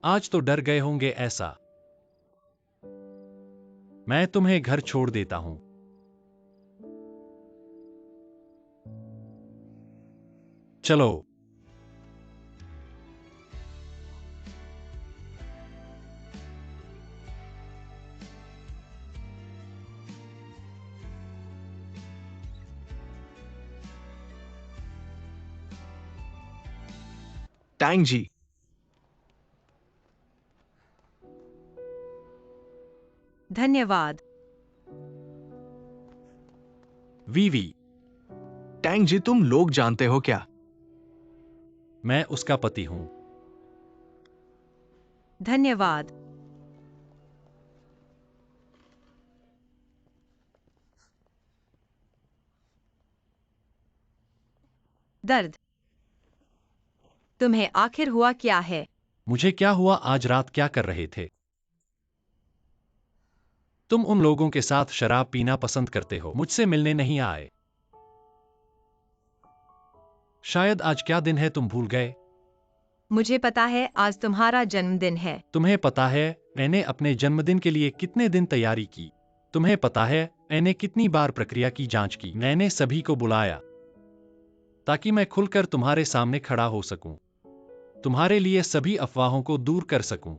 आज तो डर गए होंगे ऐसा। मैं तुम्हें घर छोड़ देता हूं। चलो। टैंग जी, धन्यवाद। वीवी। टैंग जी, तुम लोग जानते हो क्या? मैं उसका पति हूं। धन्यवाद। दर्द। तुम्हें आखिर हुआ क्या है? मुझे क्या हुआ? आज रात क्या कर रहे थे? तुम उन लोगों के साथ शराब पीना पसंद करते हो, मुझसे मिलने नहीं आए। शायद आज क्या दिन है तुम भूल गए। मुझे पता है आज तुम्हारा जन्मदिन है। तुम्हें पता है मैंने अपने जन्मदिन के लिए कितने दिन तैयारी की। तुम्हें पता है मैंने कितनी बार प्रक्रिया की जांच की। मैंने सभी को बुलाया ताकि मैं खुलकर तुम्हारे सामने खड़ा हो सकूं, तुम्हारे लिए सभी अफवाहों को दूर कर सकूं।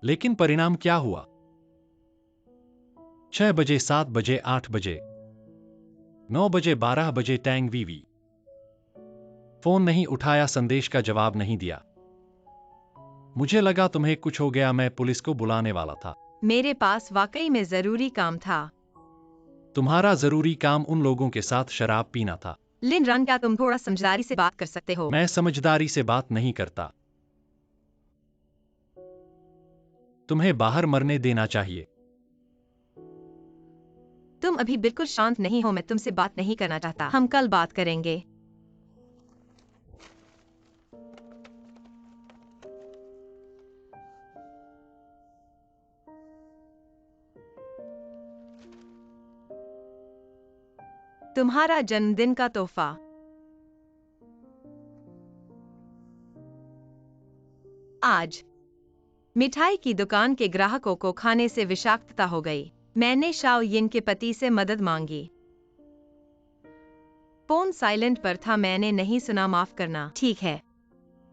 लेकिन परिणाम क्या हुआ? 6 बजे, 7 बजे, 8 बजे, 9 बजे, 12 बजे टैंग वीवी फोन नहीं उठाया, संदेश का जवाब नहीं दिया। मुझे लगा तुम्हें कुछ हो गया, मैं पुलिस को बुलाने वाला था। मेरे पास वाकई में जरूरी काम था। तुम्हारा जरूरी काम उन लोगों के साथ शराब पीना था। लिन रन, क्या तुम थोड़ा समझदारी से बात कर सकते हो? मैं समझदारी से बात नहीं करता। तुम्हें बाहर मरने देना चाहिए। तुम अभी बिल्कुल शांत नहीं हो। मैं तुमसे बात नहीं करना चाहता। हम कल बात करेंगे। तुम्हारा जन्मदिन का तोहफा। आज मिठाई की दुकान के ग्राहकों को खाने से विषाक्तता हो गई। मैंने शाओ यिन के पति से मदद मांगी। फोन साइलेंट पर था, मैंने नहीं सुना, माफ करना। ठीक है,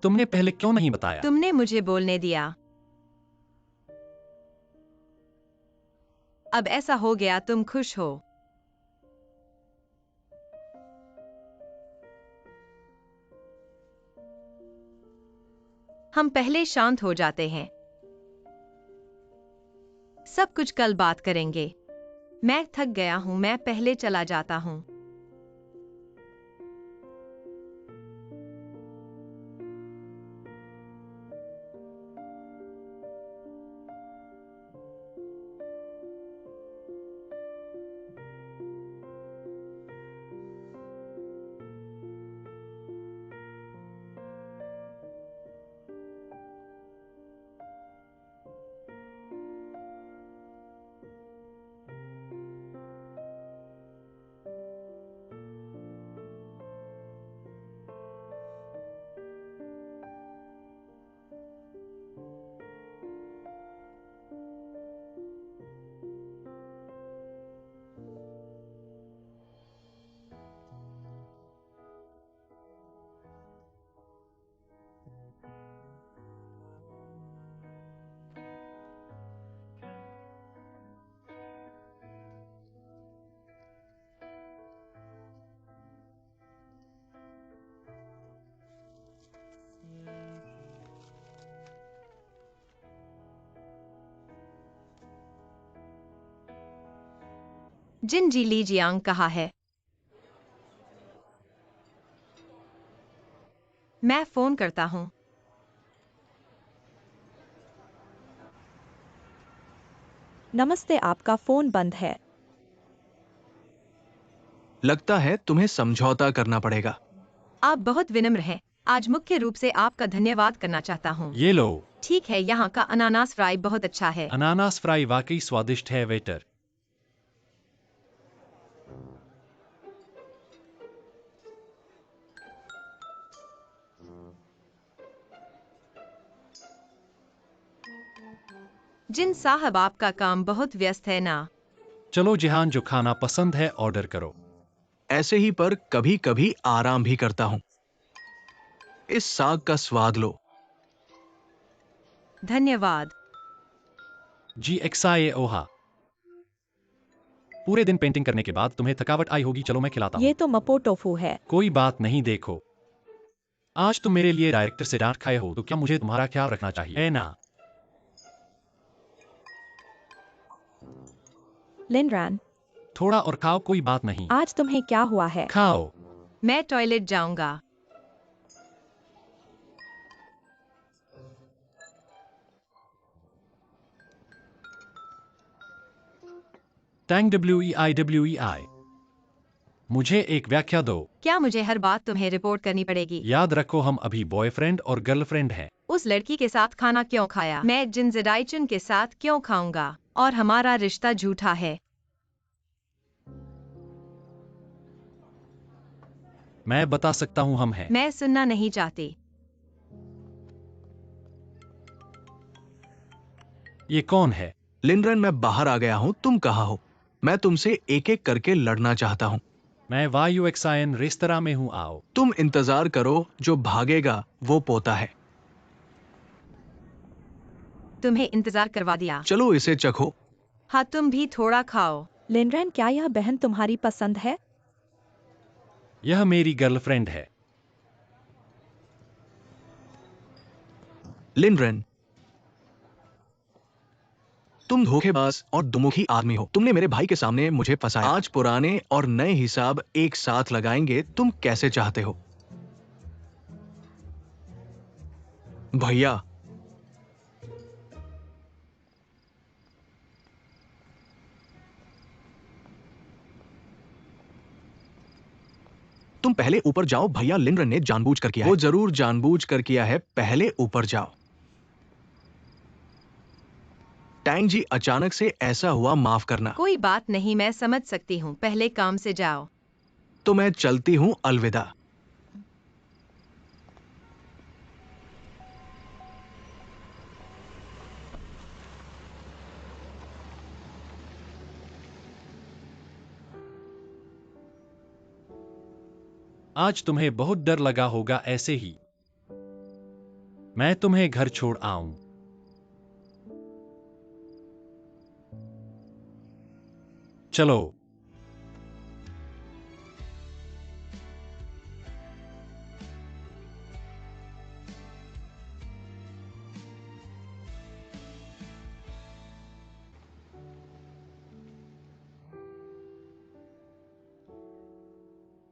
तुमने पहले क्यों नहीं बताया? तुमने मुझे बोलने दिया। अब ऐसा हो गया, तुम खुश हो? हम पहले शांत हो जाते हैं। सब कुछ कल बात करेंगे। मैं थक गया हूं, मैं पहले चला जाता हूं। जिन जी ली जियांग कहा है। मैं फोन करता हूं। नमस्ते, आपका फोन बंद है। लगता है तुम्हें समझौता करना पड़ेगा। आप बहुत विनम्र हैं। आज मुख्य रूप से आपका धन्यवाद करना चाहता हूं। ये लो। ठीक है, यहाँ का अनानास फ्राई बहुत अच्छा है। अनानास फ्राई वाकई स्वादिष्ट है वेटर। जिन साहब, आपका काम बहुत व्यस्त है ना। चलो जिहान, जो खाना पसंद है ऑर्डर करो। ऐसे ही, पर कभी कभी आराम भी करता हूं। इस साग का स्वाद लो। धन्यवाद। जी एक्साए ओहा। पूरे दिन पेंटिंग करने के बाद तुम्हें थकावट आई होगी, चलो मैं खिलाता ये हूँ। तो मपो टोफू है। कोई बात नहीं, देखो आज तुम मेरे लिए डायरेक्टर से डांट खाए हो, तो क्या मुझे तुम्हारा ख्याल रखना चाहिए, है ना? लिनरान, थोड़ा और खाओ, कोई बात नहीं। आज तुम्हें क्या हुआ है? खाओ। मैं टॉयलेट जाऊंगा। Tang WEI। मुझे एक व्याख्या दो। क्या मुझे हर बात तुम्हें रिपोर्ट करनी पड़ेगी? याद रखो, हम अभी बॉयफ्रेंड और गर्लफ्रेंड हैं। उस लड़की के साथ खाना क्यों खाया? मैं जिन जिडाइचन के साथ क्यों खाऊंगा? और हमारा रिश्ता झूठा है। मैं बता सकता हूँ, हम हैं। मैं सुनना नहीं चाहती। ये कौन है? लिनरन, मैं बाहर आ गया हूं, तुम कहाँ हो? मैं तुमसे एक एक करके लड़ना चाहता हूं। मैं वायु एक्सायन रेस्तरा में हूँ, आओ। तुम इंतजार करो, जो भागेगा वो पोता है। तुम्हें इंतजार करवा दिया। चलो इसे चखो। हाँ, तुम भी थोड़ा खाओ। लिनरान, क्या यह बहन तुम्हारी पसंद है? यह मेरी गर्लफ्रेंड है। लिनरन, तुम धोखेबाज और दुमुखी आदमी हो। तुमने मेरे भाई के सामने मुझे फंसाया। आज पुराने और नए हिसाब एक साथ लगाएंगे। तुम कैसे चाहते हो? भैया, तुम पहले ऊपर जाओ। भैया, लिनरन ने जानबूझ कर किया है। वो जरूर जानबूझ कर किया है। पहले ऊपर जाओ। टैंग जी, अचानक से ऐसा हुआ, माफ करना। कोई बात नहीं, मैं समझ सकती हूँ। पहले काम से जाओ। तो मैं चलती हूँ, अलविदा। आज तुम्हें बहुत डर लगा होगा, ऐसे ही मैं तुम्हें घर छोड़ आऊं। चलो।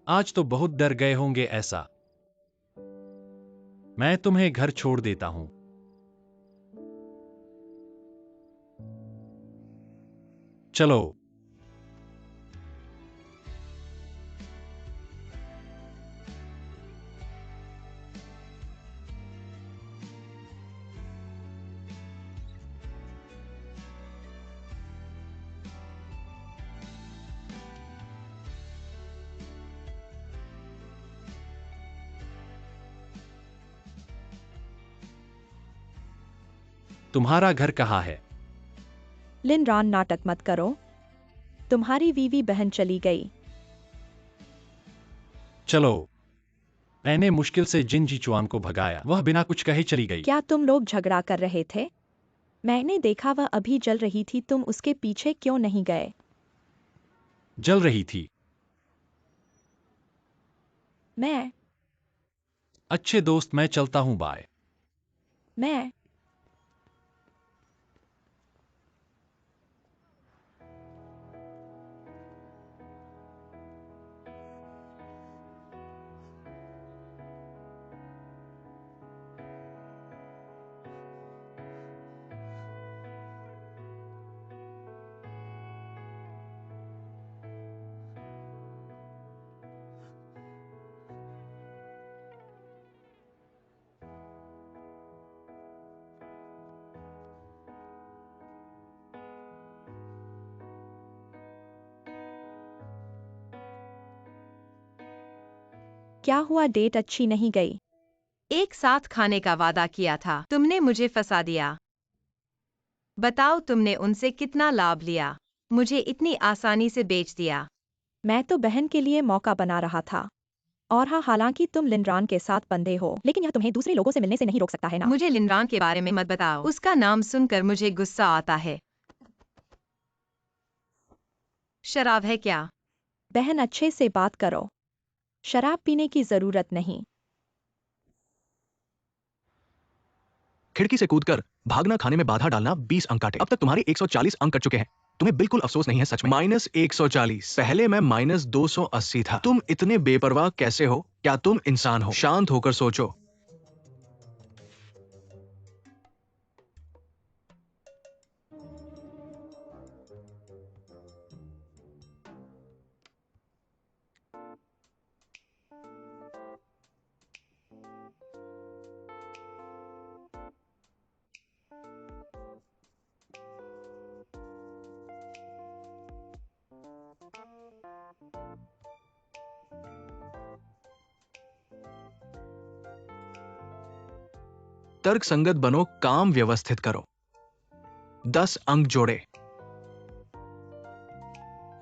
आज तो बहुत डर गए होंगे ऐसा। मैं तुम्हें घर छोड़ देता हूं। चलो। तुम्हारा घर कहाँ है? लिनरान, नाटक मत करो। तुम्हारी वीवी बहन चली गई। चलो। मैंने मुश्किल से जिन जीचुआन को भगाया, वह बिना कुछ कहे चली गई। क्या तुम लोग झगड़ा कर रहे थे? मैंने देखा वह अभी जल रही थी, तुम उसके पीछे क्यों नहीं गए? जल रही थी। मैं अच्छे दोस्त, मैं चलता हूं, बाय। मैं क्या हुआ? डेट अच्छी नहीं गई? एक साथ खाने का वादा किया था, तुमने मुझे फंसा दिया। बताओ तुमने उनसे कितना लाभ लिया? मुझे इतनी आसानी से बेच दिया। मैं तो बहन के लिए मौका बना रहा था। और हाँ, हालांकि तुम लिनरान के साथ बंधे हो, लेकिन यह तुम्हें दूसरे लोगों से मिलने से नहीं रोक सकता है ना। मुझे लिनरान के बारे में मत बताओ, उसका नाम सुनकर मुझे गुस्सा आता है। शराब है क्या? बहन, अच्छे से बात करो। शराब पीने की जरूरत नहीं। खिड़की से कूदकर भागना, खाने में बाधा डालना, 20 अंक काटे। अब तक तुम्हारे 140 अंक कट चुके हैं। तुम्हें बिल्कुल अफसोस नहीं है सच में? -140। पहले मैं -280 था। तुम इतने बेपरवाह कैसे हो? क्या तुम इंसान हो? शांत होकर सोचो। तर्क संगत बनो, काम व्यवस्थित करो। 10 अंक जोड़े।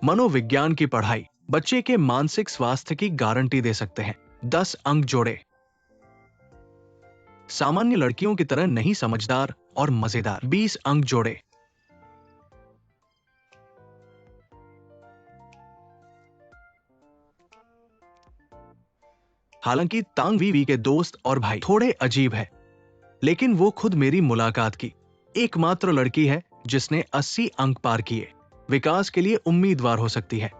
मनोविज्ञान की पढ़ाई बच्चे के मानसिक स्वास्थ्य की गारंटी दे सकते हैं। 10 अंक जोड़े। सामान्य लड़कियों की तरह नहीं, समझदार और मजेदार। 20 अंक जोड़े। हालांकि तांग वीवी के दोस्त और भाई थोड़े अजीब है, लेकिन वो खुद मेरी मुलाकात की एकमात्र लड़की है जिसने 80 अंक पार किए। विकास के लिए उम्मीदवार हो सकती है।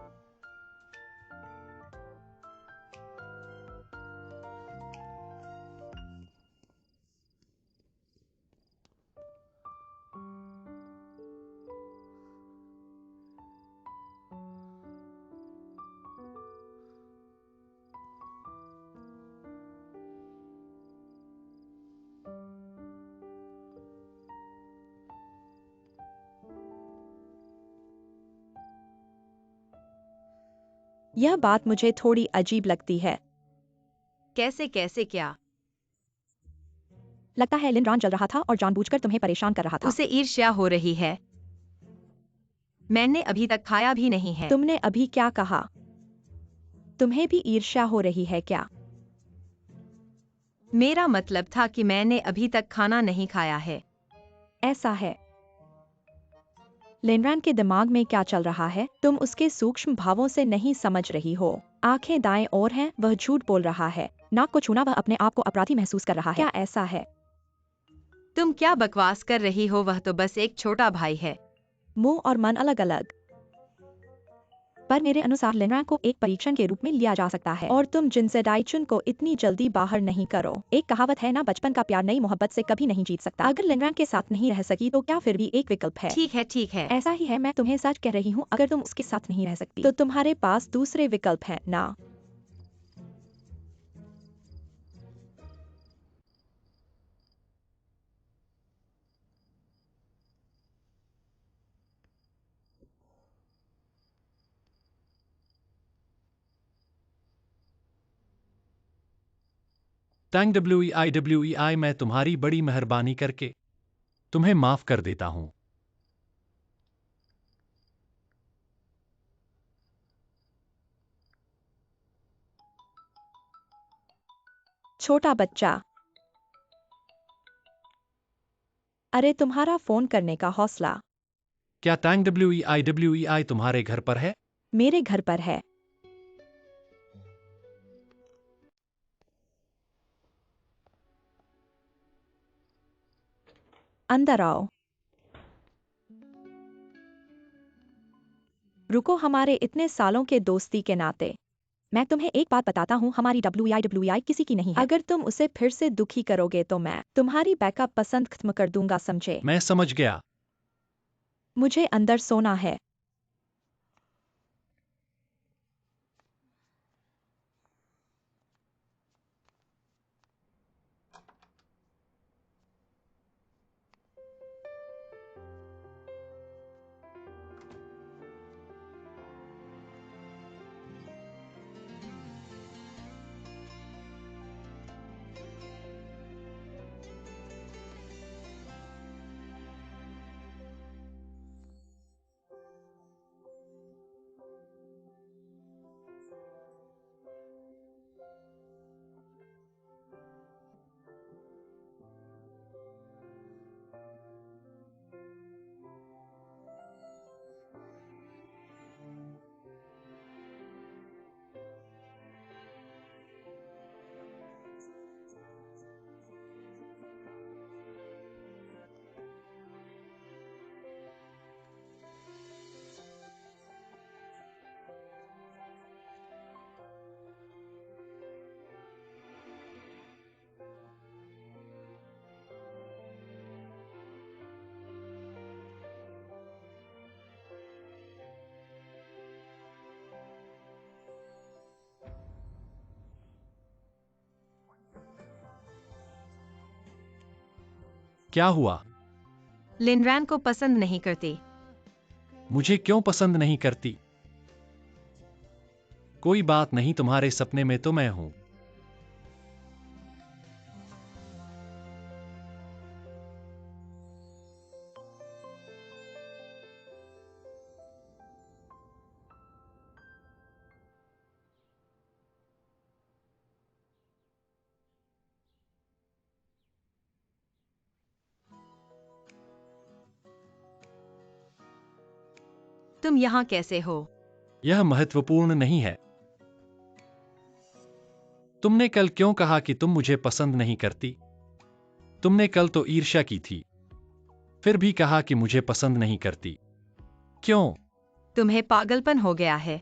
यह बात मुझे थोड़ी अजीब लगती है। कैसे कैसे क्या? लगता है लिनरान जल रहा था और जानबूझकर तुम्हें परेशान कर रहा था। उसे ईर्ष्या हो रही है। मैंने अभी तक खाया भी नहीं है। तुमने अभी क्या कहा? तुम्हें भी ईर्ष्या हो रही है क्या? मेरा मतलब था कि मैंने अभी तक खाना नहीं खाया है। ऐसा है। लिनरान के दिमाग में क्या चल रहा है, तुम उसके सूक्ष्म भावों से नहीं समझ रही हो। आंखें दाएं ओर हैं, वह झूठ बोल रहा है। नाक को छूना, वह अपने आप को अपराधी महसूस कर रहा है। क्या ऐसा है? तुम क्या बकवास कर रही हो? वह तो बस एक छोटा भाई है। मुंह और मन अलग अलग। पर मेरे अनुसार लिनरान को एक परीक्षण के रूप में लिया जा सकता है, और तुम जिनसे डाइचुन को इतनी जल्दी बाहर नहीं करो। एक कहावत है ना, बचपन का प्यार नई मोहब्बत से कभी नहीं जीत सकता। अगर लिनरान के साथ नहीं रह सकी तो क्या फिर भी एक विकल्प है? ठीक है ठीक है। ऐसा ही है, मैं तुम्हें सच कह रही हूँ। अगर तुम उसके साथ नहीं रह सकती तो तुम्हारे पास दूसरे विकल्प हैं ना। टैंग WEI मैं तुम्हारी बड़ी मेहरबानी करके तुम्हें माफ कर देता हूं। छोटा बच्चा। अरे, तुम्हारा फोन करने का हौसला। क्या टैंग WEI तुम्हारे घर पर है? मेरे घर पर है। अंदर आओ। रुको, हमारे इतने सालों के दोस्ती के नाते मैं तुम्हें एक बात बताता हूँ, हमारी WEI किसी की नहीं है। अगर तुम उसे फिर से दुखी करोगे तो मैं तुम्हारी बैकअप पसंद खत्म कर दूंगा, समझे? मैं समझ गया। मुझे अंदर सोना है। क्या हुआ? लिनरैन को पसंद नहीं करती। मुझे क्यों पसंद नहीं करती? कोई बात नहीं, तुम्हारे सपने में तो मैं हूं। तुम यहाँ कैसे हो? यह महत्वपूर्ण नहीं है। तुमने कल क्यों कहा कि तुम मुझे पसंद नहीं करती? तुमने कल तो ईर्ष्या की थी, फिर भी कहा कि मुझे पसंद नहीं करती। क्यों? तुम्हें पागलपन हो गया है।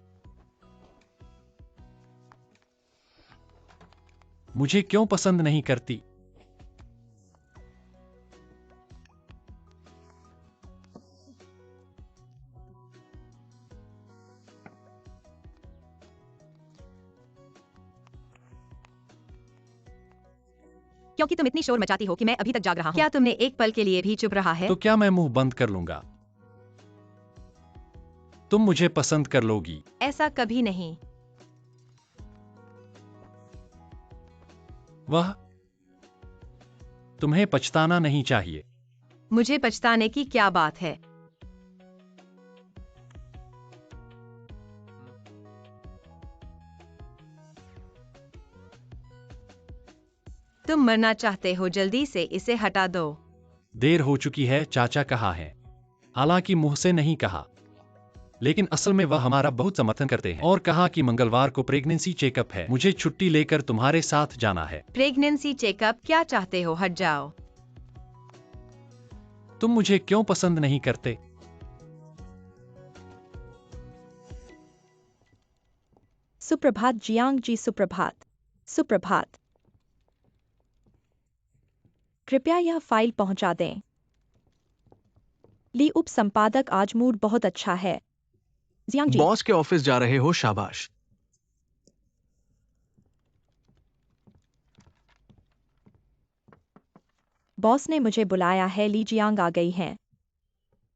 मुझे क्यों पसंद नहीं करती? क्योंकि तुम इतनी शोर मचाती हो कि मैं अभी तक जाग रहा हूँ। क्या तुमने एक पल के लिए भी चुप रहा है? तो क्या मैं मुंह बंद कर लूंगा? तुम मुझे पसंद कर लोगी? ऐसा कभी नहीं। वह तुम्हें पछताना नहीं चाहिए। मुझे पछताने की क्या बात है? तुम मरना चाहते हो, जल्दी से इसे हटा दो। देर हो चुकी है, चाचा कहा है। हालांकि मुंह से नहीं कहा, लेकिन असल में वह हमारा बहुत समर्थन करते हैं और कहा कि मंगलवार को प्रेगनेंसी चेकअप है, मुझे छुट्टी लेकर तुम्हारे साथ जाना है। Pregnancy checkup? क्या चाहते हो? हट जाओ। तुम मुझे क्यों पसंद नहीं करते? सुप्रभात जियांग जी, सुप्रभात। सुप्रभात। कृपया यह फाइल पहुंचा दें। ली उप संपादक, आज मूड बहुत अच्छा है। जियांग जी। बॉस के ऑफिस जा रहे हो, शाबाश। बॉस ने मुझे बुलाया है। ली जियांग आ गई हैं।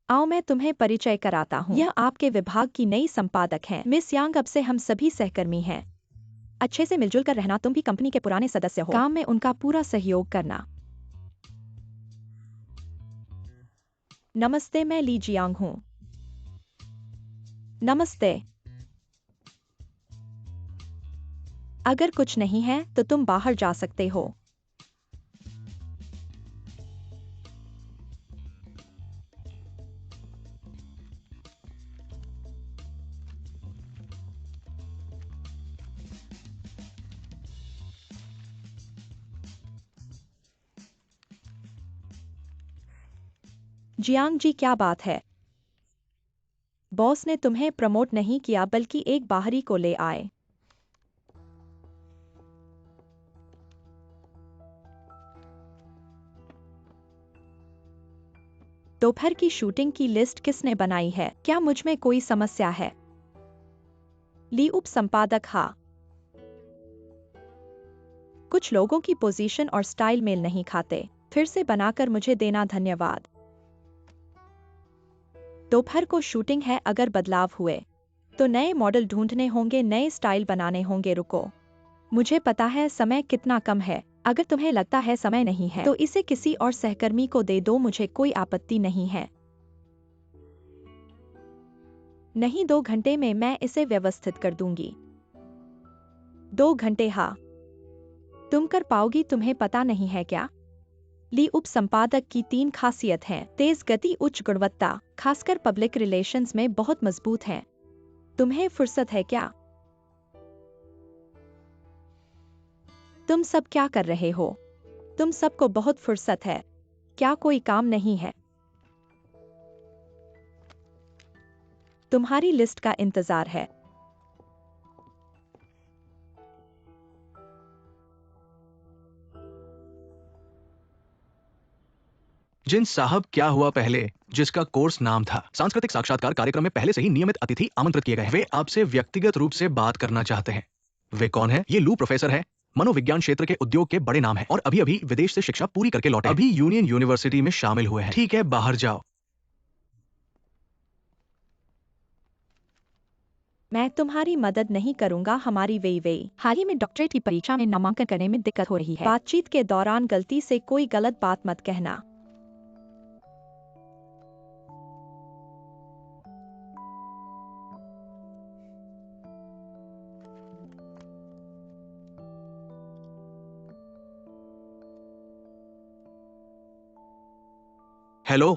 आओ मैं तुम्हें परिचय कराता हूँ। यह आपके विभाग की नई संपादक हैं, मिस यांग। अब से हम सभी सहकर्मी हैं। अच्छे से मिलजुल कर रहना। तुम भी कंपनी के पुराने सदस्य हो, काम में उनका पूरा सहयोग करना। नमस्ते, मैं ली जियांग हूँ। नमस्ते। अगर कुछ नहीं है तो तुम बाहर जा सकते हो। जियांग जी, क्या बात है? बॉस ने तुम्हें प्रमोट नहीं किया बल्कि एक बाहरी को ले आए। दोपहर की शूटिंग की लिस्ट किसने बनाई है? क्या मुझ में कोई समस्या है? ली उप संपादक, हाँ। कुछ लोगों की पोजीशन और स्टाइल मेल नहीं खाते। फिर से बनाकर मुझे देना, धन्यवाद। दोपहर को शूटिंग है, अगर बदलाव हुए तो नए मॉडल ढूंढने होंगे, नए स्टाइल बनाने होंगे। रुको, मुझे पता है समय कितना कम है। अगर तुम्हें लगता है समय नहीं है तो इसे किसी और सहकर्मी को दे दो, मुझे कोई आपत्ति नहीं है। नहीं, 2 घंटे में मैं इसे व्यवस्थित कर दूंगी। 2 घंटे? हाँ, तुम कर पाओगी, तुम्हें पता नहीं है क्या? ली उप संपादक की 3 खासियत हैं: तेज गति, उच्च गुणवत्ता, खासकर पब्लिक रिलेशंस में बहुत मजबूत है। तुम्हें फुर्सत है क्या? तुम सब क्या कर रहे हो? तुम सबको बहुत फुर्सत है। क्या कोई काम नहीं है? तुम्हारी लिस्ट का इंतजार है। जिन साहब, क्या हुआ? पहले जिसका कोर्स नाम था सांस्कृतिक साक्षात्कार कार्यक्रम में पहले से ही नियमित अतिथि आमंत्रित किए गए हैं। वे आपसे व्यक्तिगत रूप से बात करना चाहते हैं। वे कौन है? ये लू प्रोफेसर है, मनोविज्ञान क्षेत्र के उद्योग के बड़े नाम हैं और अभी अभी विदेश से शिक्षा पूरी करके लौटे, अभी यूनियन यूनिवर्सिटी में शामिल हुए हैं। ठीक है, बाहर जाओ। मैं तुम्हारी मदद नहीं करूंगा। हमारी वे हाल ही में डॉक्टरेट की परीक्षा में नामांकन करने में दिक्कत हो रही है। बातचीत के दौरान गलती से कोई गलत बात मत कहना। हेलो,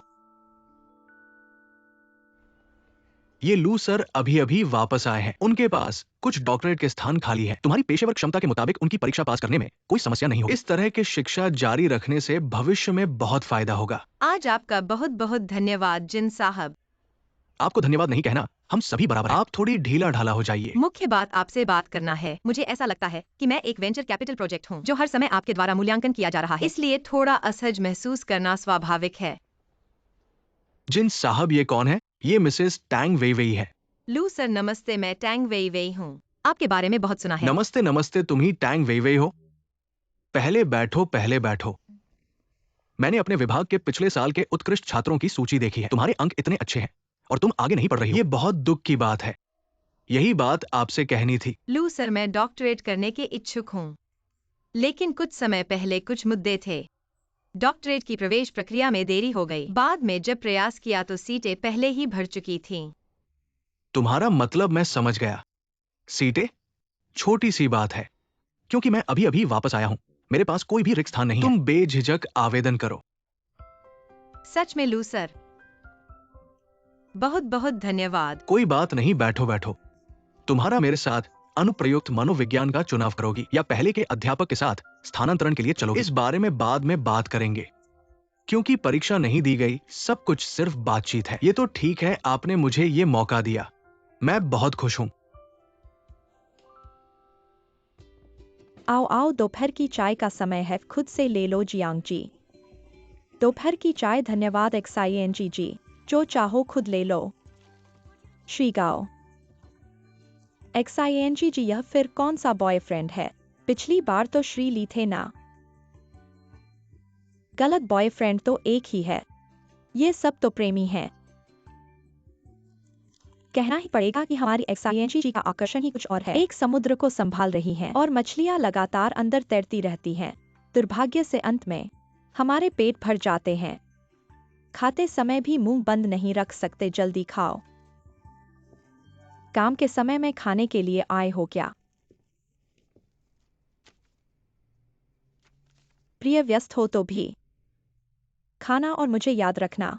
ये लू सर अभी अभी वापस आए हैं। उनके पास कुछ डॉक्टरेट के स्थान खाली हैं। तुम्हारी पेशेवर क्षमता के मुताबिक उनकी परीक्षा पास करने में कोई समस्या नहीं होगी। इस तरह की शिक्षा जारी रखने से भविष्य में बहुत फायदा होगा। आज आपका बहुत बहुत धन्यवाद जिन साहब। आपको धन्यवाद नहीं कहना, हम सभी बराबर हैं। आप थोड़ी ढीला ढाला हो जाइए। मुख्य बात आपसे बात करना है। मुझे ऐसा लगता है कि मैं एक वेंचर कैपिटल प्रोजेक्ट हूँ जो हर समय आपके द्वारा मूल्यांकन किया जा रहा है, इसलिए थोड़ा असहज महसूस करना स्वाभाविक है। जिन साहब, ये कौन है? ये मिसेस टैंग वेई है। लू सर नमस्ते, मैं टैंग वेई हूँ। आपके बारे में बहुत सुना है। नमस्ते नमस्ते, तुम ही टैंग वेई हो? पहले बैठो, पहले बैठो। मैंने अपने विभाग के पिछले साल के उत्कृष्ट छात्रों की सूची देखी है। तुम्हारे अंक इतने अच्छे हैं और तुम आगे नहीं पढ़ रही हो। ये बहुत दुख की बात है। यही बात आपसे कहनी थी। लू सर, मैं डॉक्टरेट करने के इच्छुक हूँ, लेकिन कुछ समय पहले कुछ मुद्दे थे। डॉक्टरेट की प्रवेश प्रक्रिया में देरी हो गई। बाद में जब प्रयास किया तो सीटें पहले ही भर चुकी थीं। तुम्हारा मतलब मैं समझ गया। सीटें? छोटी सी बात है, क्योंकि मैं अभी अभी वापस आया हूं। मेरे पास कोई भी रिक्त स्थान नहीं है। तुम बेझिझक आवेदन करो। सच में लू सर, बहुत बहुत धन्यवाद। कोई बात नहीं, बैठो बैठो। तुम्हारा मेरे साथ अनुप्रयुक्त मनोविज्ञान का चुनाव करोगी या पहले के अध्यापक के साथ स्थानांतरण के लिए चलोगी? इस बारे में बाद में बात करेंगे। क्योंकि परीक्षा नहीं दी गई, सब कुछ सिर्फ बातचीत है। ये तो ठीक है, आपने मुझे ये मौका दिया, मैं बहुत खुश हूं। आओ आओ, दोपहर की चाय का समय है। खुद से ले लो जियांग जी। दोपहर की चाय? धन्यवाद XING जी। जो चाहो खुद ले लो। श्री गाओ। XING जी, यह फिर कौन सा बॉयफ्रेंड है? पिछली बार तो श्री ली थे ना। गलत, बॉयफ्रेंड तो एक ही है। ये सब तो प्रेमी हैं। कहना ही पड़ेगा कि हमारी XING जी का आकर्षण ही कुछ और है। एक समुद्र को संभाल रही हैं और मछलियां लगातार अंदर तैरती रहती हैं। दुर्भाग्य से अंत में हमारे पेट भर जाते हैं। खाते समय भी मुंह बंद नहीं रख सकते। जल्दी खाओ। काम के समय में खाने के लिए आए हो क्या? प्रिय, व्यस्त हो तो भी खाना, और मुझे याद रखना।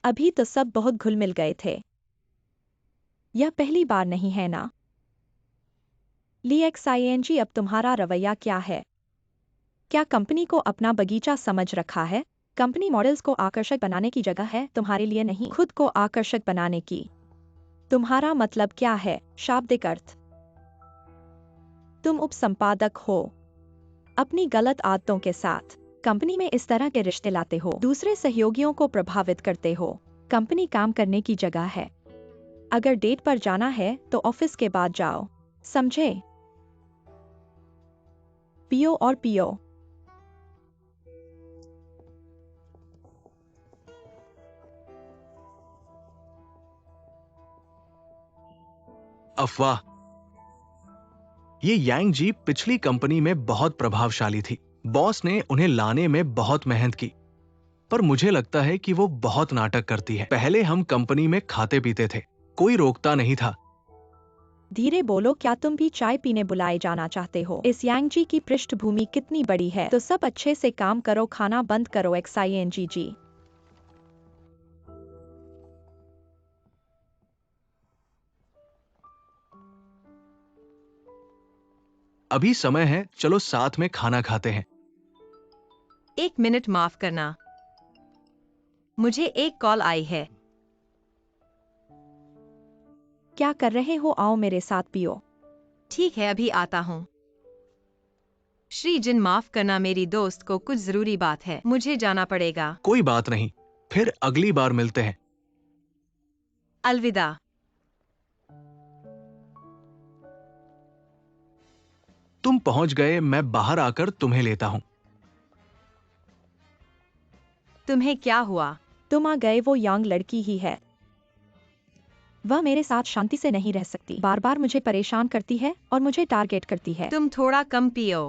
अभी तो सब बहुत घुल मिल गए थे। यह पहली बार नहीं है ना? ली XING, अब तुम्हारा रवैया क्या है? क्या कंपनी को अपना बगीचा समझ रखा है? कंपनी मॉडल्स को आकर्षक बनाने की जगह है, तुम्हारे लिए नहीं। खुद को आकर्षक बनाने की। तुम्हारा मतलब क्या है? शाब्दिक अर्थ। तुम उपसंपादक हो। अपनी गलत आदतों के साथ कंपनी में इस तरह के रिश्ते लाते हो, दूसरे सहयोगियों को प्रभावित करते हो। कंपनी काम करने की जगह है। अगर डेट पर जाना है तो ऑफिस के बाद जाओ, समझे? पियो और पियो। अफवाह। ये यांग जी पिछली कंपनी में बहुत प्रभावशाली थी। बॉस ने उन्हें लाने में बहुत मेहनत की, पर मुझे लगता है कि वो बहुत नाटक करती है। पहले हम कंपनी में खाते पीते थे, कोई रोकता नहीं था। धीरे बोलो। क्या तुम भी चाय पीने बुलाए जाना चाहते हो? इस यांग जी की पृष्ठभूमि कितनी बड़ी है। तो सब अच्छे से काम करो, खाना बंद करो XING जी। अभी समय है, चलो साथ में खाना खाते हैं। एक मिनट, माफ करना, मुझे एक कॉल आई है। क्या कर रहे हो? आओ मेरे साथ पियो। ठीक है, अभी आता हूँ। श्री जिन, माफ करना, मेरी दोस्त को कुछ जरूरी बात है, मुझे जाना पड़ेगा। कोई बात नहीं, फिर अगली बार मिलते हैं। अलविदा। तुम पहुंच गए, मैं बाहर आकर तुम्हें लेता हूं। तुम्हें क्या हुआ? तुम आ गए, वो यंग लड़की ही है। वह मेरे साथ शांति से नहीं रह सकती, बार बार मुझे परेशान करती है और मुझे टारगेट करती है। तुम थोड़ा कम पियो।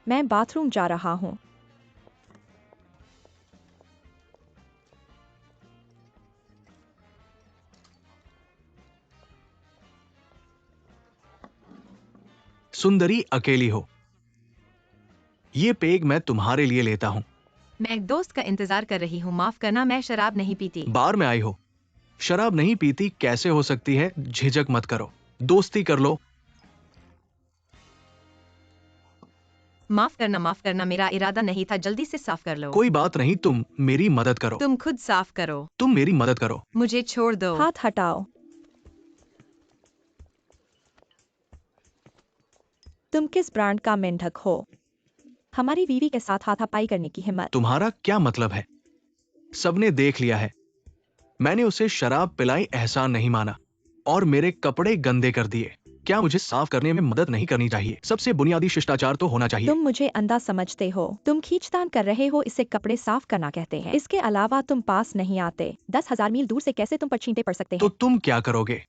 मैं बाथरूम जा रहा हूँ। सुंदरी अकेली हो। ये पेग मैं तुम्हारे लिए लेता हूं। मैं एक दोस्त का इंतजार कर रही हूँ, माफ करना, मैं शराब नहीं पीती। बार में आई हो, शराब नहीं पीती कैसे हो सकती है? झिझक मत करो, दोस्ती कर लो। माफ करना, मेरा इरादा नहीं था, जल्दी से साफ कर लो। कोई बात नहीं, तुम मेरी मदद करो। तुम खुद साफ करो। तुम मेरी मदद करो। मुझे छोड़ दो। हाथ हटाओ। तुम किस ब्रांड का मेंढक हो? हमारी बीवी के साथ हाथापाई करने की हिम्मत? तुम्हारा क्या मतलब है? सबने देख लिया है, मैंने उसे शराब पिलाई, एहसान नहीं माना और मेरे कपड़े गंदे कर दिए। क्या मुझे साफ करने में मदद नहीं करनी चाहिए? सबसे बुनियादी शिष्टाचार तो होना चाहिए। तुम मुझे अंधा समझते हो। तुम खींचतान कर रहे हो, इसे कपड़े साफ करना कहते हैं। इसके अलावा तुम पास नहीं आते। 10,000 मील दूर से कैसे तुम पर छींटे पड़ सकते तो हैं? तुम क्या करोगे?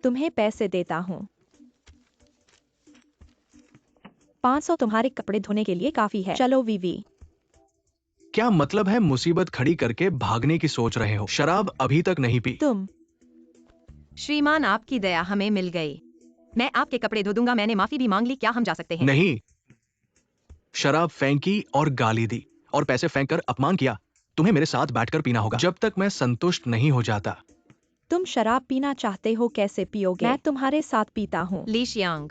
तुम्हें पैसे देता हूँ। 500 तुम्हारे कपड़े धोने के लिए काफी है। चलो वीवी। क्या मतलब है मुसीबत खड़ी करके भागने की सोच रहे हो? शराब अभी तक नहीं पी। तुम श्रीमान, आपकी दया हमें मिल गई। मैं आपके कपड़े धो दूंगा, मैंने माफी भी मांग ली, क्या हम जा सकते हैं? नहीं, शराब फेंकी और गाली दी और पैसे फेंक कर अपमान किया। तुम्हें मेरे साथ बैठकर पीना होगा जब तक मैं संतुष्ट नहीं हो जाता। तुम शराब पीना चाहते हो, कैसे पियोगे? मैं तुम्हारे साथ पीता हूँ। ली शियांग।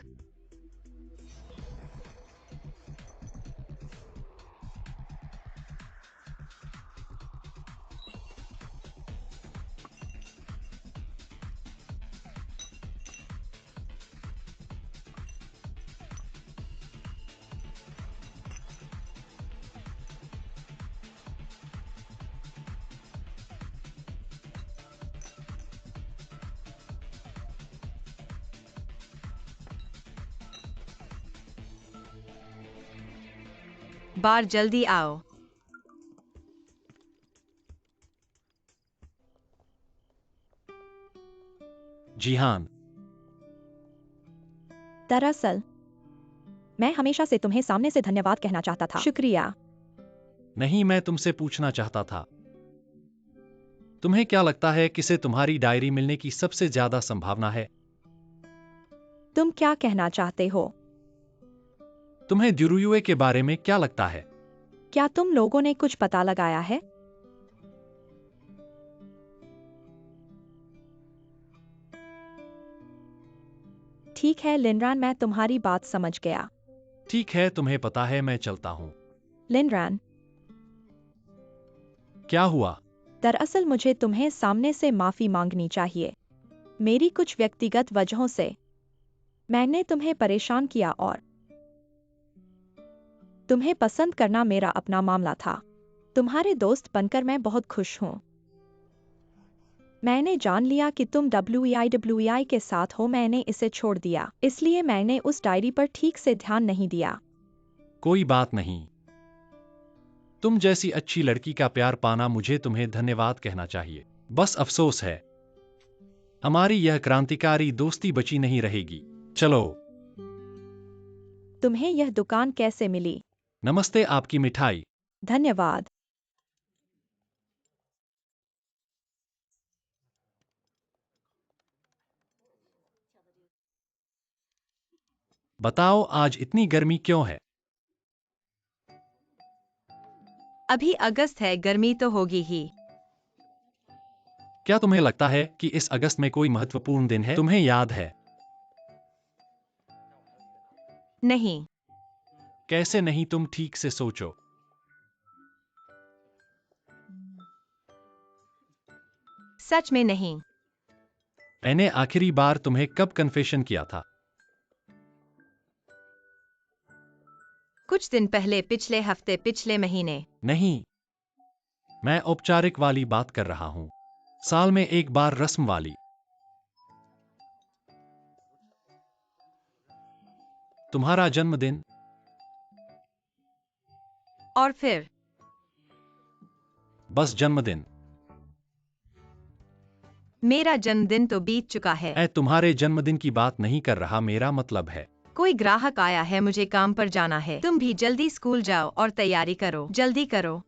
बार जल्दी आओ। जिहान, दरअसल मैं हमेशा से तुम्हें सामने से धन्यवाद कहना चाहता था। शुक्रिया। नहीं, मैं तुमसे पूछना चाहता था, तुम्हें क्या लगता है किसे तुम्हारी डायरी मिलने की सबसे ज्यादा संभावना है? तुम क्या कहना चाहते हो? तुम्हें ड्यूरुए के बारे में क्या लगता है? क्या तुम लोगों ने कुछ पता लगाया है? ठीक है लिनरान, मैं तुम्हारी बात समझ गया। ठीक है, तुम्हें पता है, मैं चलता हूं। लिनरान, क्या हुआ? दरअसल मुझे तुम्हें सामने से माफी मांगनी चाहिए। मेरी कुछ व्यक्तिगत वजहों से मैंने तुम्हें परेशान किया और तुम्हें पसंद करना मेरा अपना मामला था। तुम्हारे दोस्त बनकर मैं बहुत खुश हूँ। मैंने जान लिया कि तुम WEI के साथ हो, मैंने इसे छोड़ दिया, इसलिए मैंने उस डायरी पर ठीक से ध्यान नहीं दिया। कोई बात नहीं। तुम जैसी अच्छी लड़की का प्यार पाना, मुझे तुम्हें धन्यवाद कहना चाहिए। बस अफसोस है, हमारी यह क्रांतिकारी दोस्ती बची नहीं रहेगी। चलो। तुम्हें यह दुकान कैसे मिली? नमस्ते, आपकी मिठाई। धन्यवाद। बताओ, आज इतनी गर्मी क्यों है? अभी अगस्त है, गर्मी तो होगी ही। क्या तुम्हें लगता है कि इस अगस्त में कोई महत्वपूर्ण दिन है? तुम्हें याद है? नहीं। कैसे नहीं? तुम ठीक से सोचो। सच में नहीं। मैंने आखिरी बार तुम्हें कब कन्फेशन किया था? कुछ दिन पहले, पिछले हफ्ते, पिछले महीने। नहीं, मैं औपचारिक वाली बात कर रहा हूं। साल में एक बार रस्म वाली। तुम्हारा जन्मदिन? और फिर? बस जन्मदिन। मेरा जन्मदिन तो बीत चुका है। मैं तुम्हारे जन्मदिन की बात नहीं कर रहा, मेरा मतलब है। कोई ग्राहक आया है, मुझे काम पर जाना है। तुम भी जल्दी स्कूल जाओ और तैयारी करो, जल्दी करो।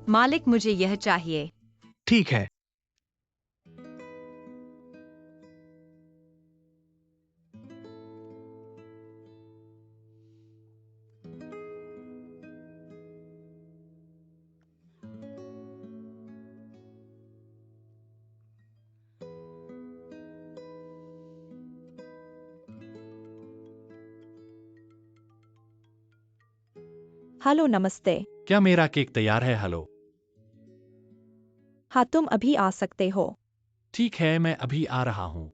मालिक, मुझे यह चाहिए। ठीक है। हेलो, नमस्ते। क्या मेरा केक तैयार है? हेलो। हाँ, तुम अभी आ सकते हो। ठीक है, मैं अभी आ रहा हूँ।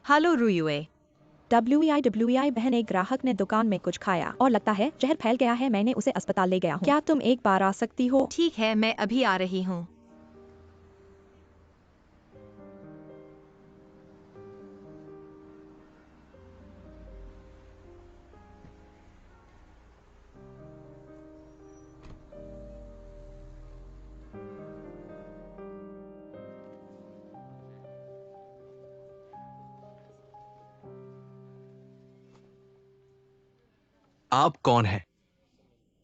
हेलो रुयुए। WEI बहन, एक ग्राहक ने दुकान में कुछ खाया और लगता है जहर फैल गया है। मैंने उसे अस्पताल ले गया हूँ। क्या तुम एक बार आ सकती हो? ठीक है, मैं अभी आ रही हूँ। आप कौन हैं?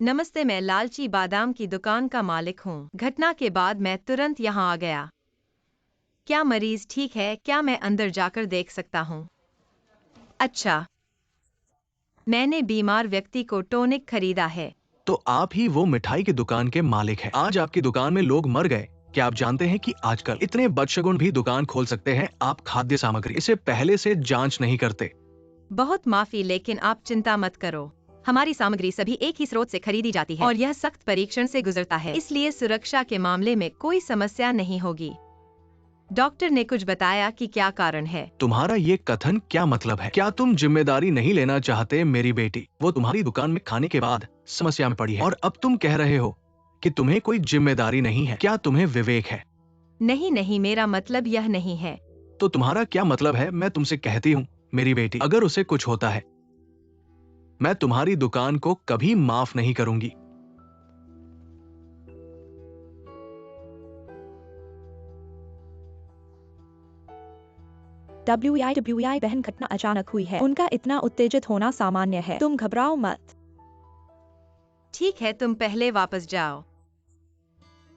नमस्ते, मैं लालची बादाम की दुकान का मालिक हूँ। घटना के बाद मैं तुरंत यहाँ आ गया। क्या मरीज ठीक है? क्या मैं अंदर जाकर देख सकता हूँ? अच्छा। मैंने बीमार व्यक्ति को टॉनिक खरीदा है। तो आप ही वो मिठाई की दुकान के मालिक हैं। आज आपकी दुकान में लोग मर गए। क्या आप जानते हैं कि आजकल इतने बदशगुन भी दुकान खोल सकते हैं? आप खाद्य सामग्री इसे पहले से जांच नहीं करते। बहुत माफी, लेकिन आप चिंता मत करो। हमारी सामग्री सभी एक ही स्रोत से खरीदी जाती है और यह सख्त परीक्षण से गुजरता है, इसलिए सुरक्षा के मामले में कोई समस्या नहीं होगी। डॉक्टर ने कुछ बताया कि क्या कारण है? तुम्हारा ये कथन क्या मतलब है? क्या तुम जिम्मेदारी नहीं लेना चाहते? मेरी बेटी वो तुम्हारी दुकान में खाने के बाद समस्या में पड़ी है और अब तुम कह रहे हो कि तुम्हें कोई जिम्मेदारी नहीं है। क्या तुम्हें विवेक है? नहीं नहीं, मेरा मतलब यह नहीं है। तो तुम्हारा क्या मतलब है? मैं तुमसे कहती हूँ मेरी बेटी, अगर उसे कुछ होता है मैं तुम्हारी दुकान को कभी माफ नहीं करूंगी। WEI बहन, घटना अचानक हुई है। उनका इतना उत्तेजित होना सामान्य है। तुम घबराओ मत। ठीक है, तुम पहले वापस जाओ।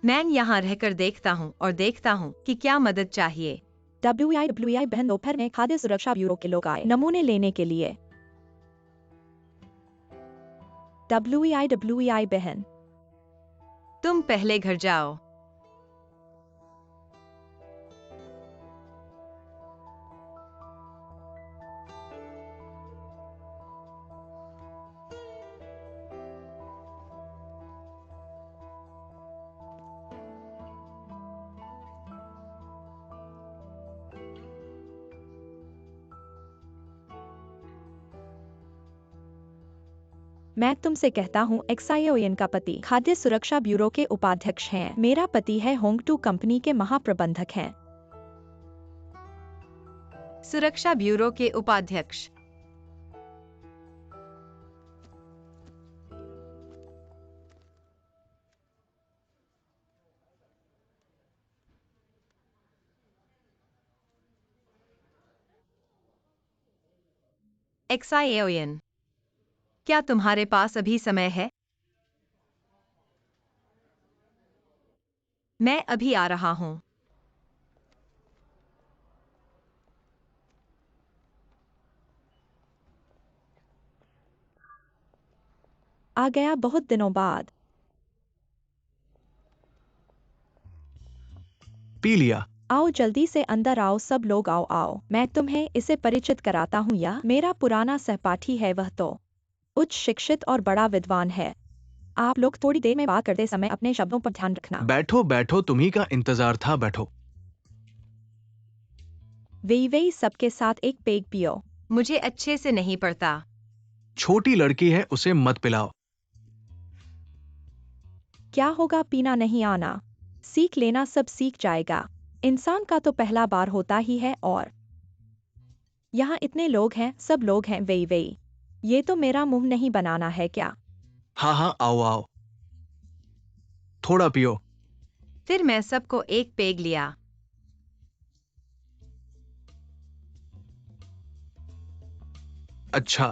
मैं यहाँ रहकर देखता हूँ और देखता हूँ कि क्या मदद चाहिए। WEI बहन, दोपहर में खाद्य सुरक्षा ब्यूरो के लोग आए नमूने लेने के लिए। WEI बहन। तुम पहले घर जाओ। मैं तुमसे कहता हूँ, XION का पति खाद्य सुरक्षा ब्यूरो के उपाध्यक्ष हैं। मेरा पति है होंगटू कंपनी के महाप्रबंधक हैं। सुरक्षा ब्यूरो के उपाध्यक्ष। XION, क्या तुम्हारे पास अभी समय है? मैं अभी आ रहा हूँ। आ गया बहुत दिनों बाद। पी लिया। आओ जल्दी से अंदर आओ सब लोग, आओ आओ, मैं तुम्हें इसे परिचित कराता हूँ। यह मेरा पुराना सहपाठी है, वह तो उच्च शिक्षित और बड़ा विद्वान है। आप लोग थोड़ी देर में बात करते समय अपने शब्दों पर ध्यान रखना। बैठो बैठो, तुम्ही का इंतजार था, बैठो। वे सबके साथ एक पेग पियो। मुझे अच्छे से नहीं पड़ता। छोटी लड़की है, उसे मत पिलाओ। क्या होगा, पीना नहीं आना, सीख लेना, सब सीख जाएगा। इंसान का तो पहला बार होता ही है। और यहाँ इतने लोग हैं, सब लोग हैं। वे ये तो मेरा मुंह नहीं बनाना है क्या? हाँ हाँ, आओ आओ, थोड़ा पियो। फिर मैं सबको एक पेग लिया। अच्छा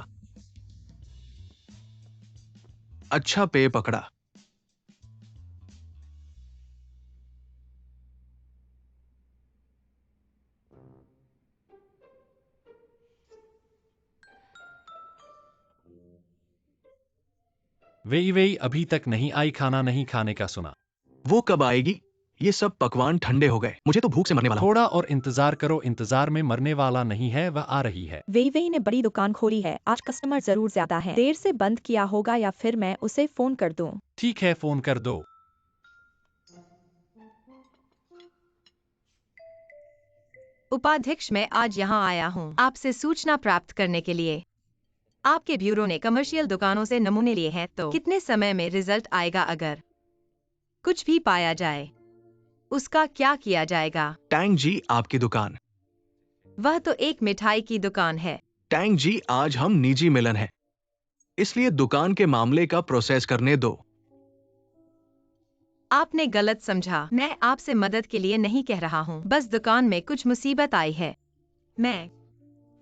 अच्छा, पेय पकड़ा। वे अभी तक नहीं आई, खाना नहीं खाने का सुना। वो कब आएगी? ये सब पकवान ठंडे हो गए, मुझे तो भूख से मरने वाला हूं। थोड़ा और इंतजार करो, इंतजार में मरने वाला नहीं है, वह आ रही है। वे ने बड़ी दुकान खोली है, आज कस्टमर जरूर ज्यादा हैं। देर से बंद किया होगा या फिर मैं उसे फोन कर दूं। ठीक है, फोन कर दो। उपाध्यक्ष, मैं आज यहाँ आया हूँ आपसे सूचना प्राप्त करने के लिए। आपके ब्यूरो ने कमर्शियल दुकानों से नमूने लिए हैं, तो कितने समय में रिजल्ट आएगा? अगर कुछ भी पाया जाए उसका क्या किया जाएगा? टैंग जी, आपकी दुकान। वह तो एक मिठाई की दुकान है। टैंग जी, आज हम निजी मिलन है, इसलिए दुकान के मामले का प्रोसेस करने दो। आपने गलत समझा, मैं आपसे मदद के लिए नहीं कह रहा हूँ, बस दुकान में कुछ मुसीबत आई है। मैं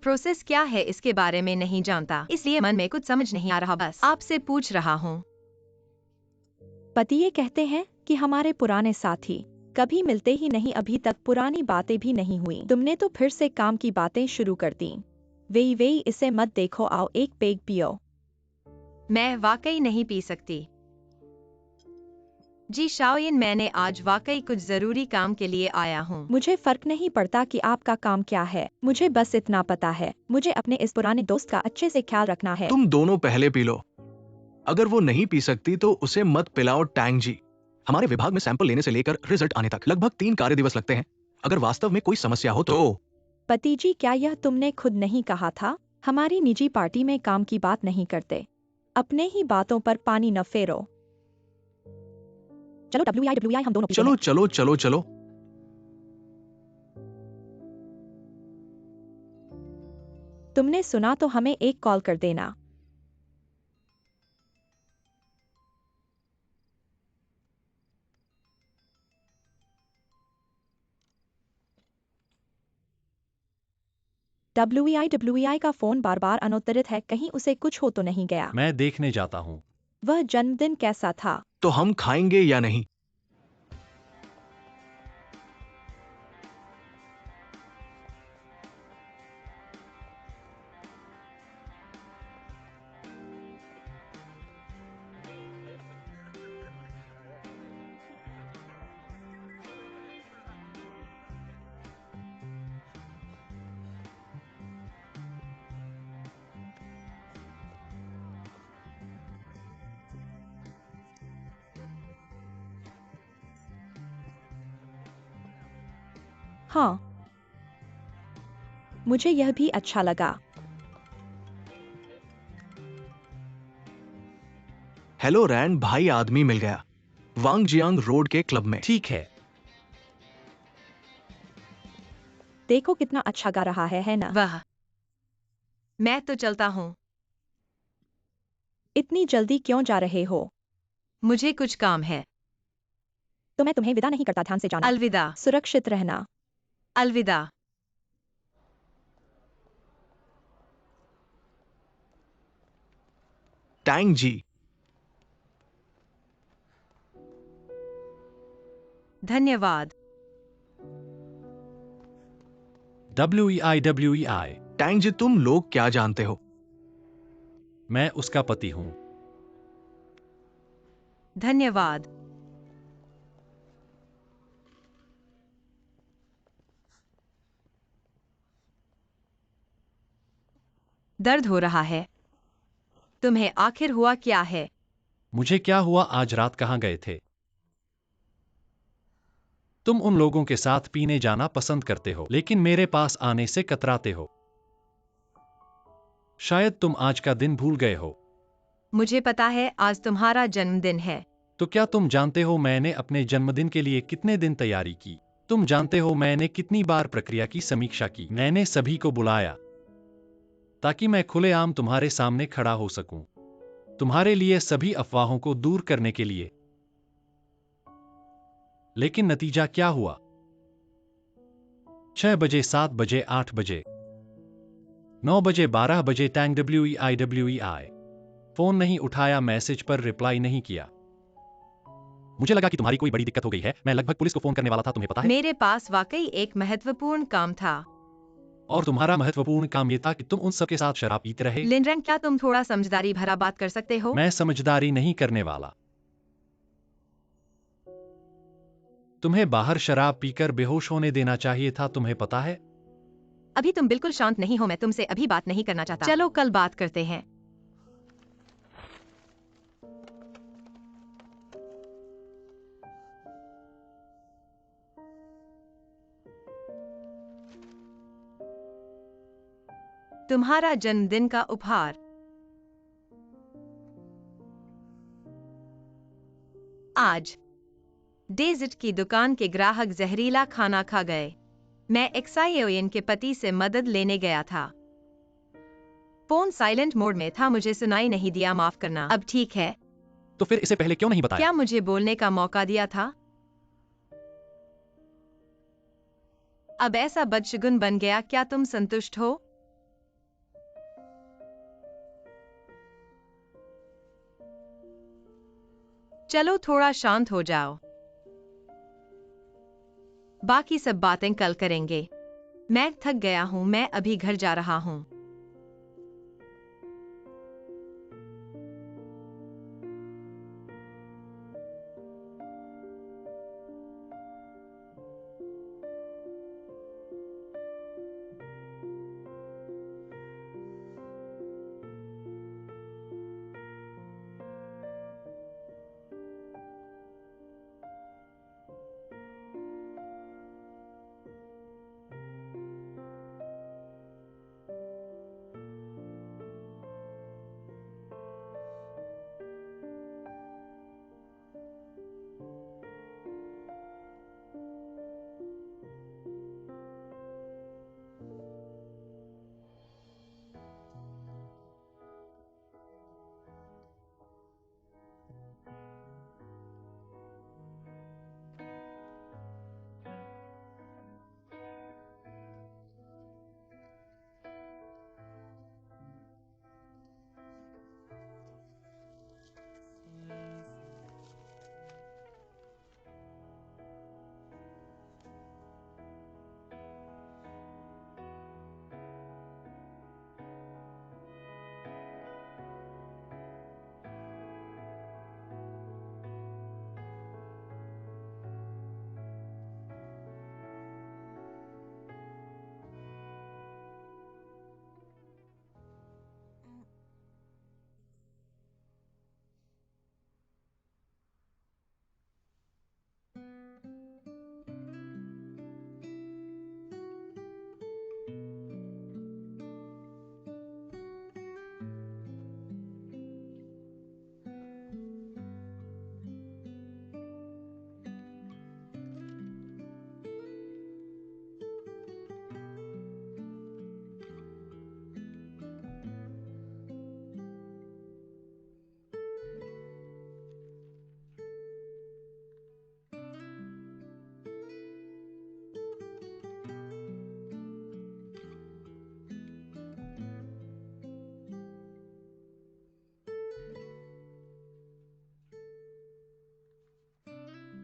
प्रोसेस क्या है इसके बारे में नहीं जानता, इसलिए मन में कुछ समझ नहीं आ रहा, बस आपसे पूछ रहा हूँ। पति ये कहते हैं कि हमारे पुराने साथी कभी मिलते ही नहीं, अभी तक पुरानी बातें भी नहीं हुई। तुमने तो फिर से काम की बातें शुरू कर दी। वे इसे मत देखो, आओ एक पेग पियो। मैं वाकई नहीं पी सकती। जी शाओयिन, मैंने आज वाकई कुछ जरूरी काम के लिए आया हूँ। मुझे फर्क नहीं पड़ता कि आपका काम क्या है, मुझे बस इतना पता है, मुझे अपने इस पुराने दोस्त का अच्छे से ख्याल रखना है। तुम दोनों पहले पी लो, अगर वो नहीं पी सकती तो उसे मत पिलाओ। टैंग जी, हमारे विभाग में सैंपल लेने से लेकर रिजल्ट आने तक लगभग 3 कार्य दिवस लगते हैं। अगर वास्तव में कोई समस्या हो तो। पति जी, क्या यह तुमने खुद नहीं कहा था हमारी निजी पार्टी में काम की बात नहीं करते? अपने ही बातों पर पानी न फेरो। चलो WI हम दोनों पीते चलो हैं। चलो चलो चलो। तुमने सुना तो हमें एक कॉल कर देना। WI का फोन बार बार अनुत्तरित है, कहीं उसे कुछ हो तो नहीं गया। मैं देखने जाता हूँ। वह जन्मदिन कैसा था? तो हम खाएंगे या नहीं? हाँ, मुझे यह भी अच्छा लगा। हेलो रैन भाई, आदमी मिल गया, वांगजियांग रोड के क्लब में। ठीक है। देखो कितना अच्छा गा रहा है ना? वह मैं तो चलता हूँ। इतनी जल्दी क्यों जा रहे हो? मुझे कुछ काम है। तो मैं तुम्हें विदा नहीं करता, ध्यान से जाना। अलविदा। सुरक्षित रहना। अलविदा। टैंग जी, धन्यवाद। WEI। टैंग जी, तुम लोग क्या जानते हो? मैं उसका पति हूँ। धन्यवाद। दर्द हो रहा है। तुम्हें आखिर हुआ क्या है? मुझे क्या हुआ, आज रात कहाँ गए थे? तुम उन लोगों के साथ पीने जाना पसंद करते हो, लेकिन मेरे पास आने से कतराते हो। शायद तुम आज का दिन भूल गए हो। मुझे पता है आज तुम्हारा जन्मदिन है। तो क्या तुम जानते हो मैंने अपने जन्मदिन के लिए कितने दिन तैयारी की? तुम जानते हो मैंने कितनी बार प्रक्रिया की समीक्षा की? मैंने सभी को बुलाया ताकि मैं खुलेआम तुम्हारे सामने खड़ा हो सकूं, तुम्हारे लिए सभी अफवाहों को दूर करने के लिए। लेकिन नतीजा क्या हुआ? 6 बजे, 7 बजे, 8 बजे, 9 बजे, 12 बजे, टैंग WEI फोन नहीं उठाया, मैसेज पर रिप्लाई नहीं किया। मुझे लगा कि तुम्हारी कोई बड़ी दिक्कत हो गई है। मैं लगभग पुलिस को फोन करने वाला था, तुम्हें पता है? मेरे पास वाकई एक महत्वपूर्ण काम था। और तुम्हारा महत्वपूर्ण काम यह था कि तुम उन सब के साथ शराब पीते रहे। लिनरन, क्या तुम थोड़ा समझदारी भरा बात कर सकते हो? मैं समझदारी नहीं करने वाला। तुम्हें बाहर शराब पीकर बेहोश होने देना चाहिए था, तुम्हें पता है? अभी तुम बिल्कुल शांत नहीं हो, मैं तुमसे अभी बात नहीं करना चाहता। चलो कल बात करते हैं। तुम्हारा जन्मदिन का उपहार। आज डेजिट की दुकान के ग्राहक जहरीला खाना खा गए। मैं एक्साइओयन के पति से मदद लेने गया था। फोन साइलेंट मोड में था, मुझे सुनाई नहीं दिया, माफ करना। अब ठीक है? तो फिर इसे पहले क्यों नहीं बताया? क्या मुझे बोलने का मौका दिया था? अब ऐसा बदशगुन बन गया, क्या तुम संतुष्ट हो? चलो थोड़ा शांत हो जाओ। बाकी सब बातें कल करेंगे। मैं थक गया हूं, मैं अभी घर जा रहा हूं।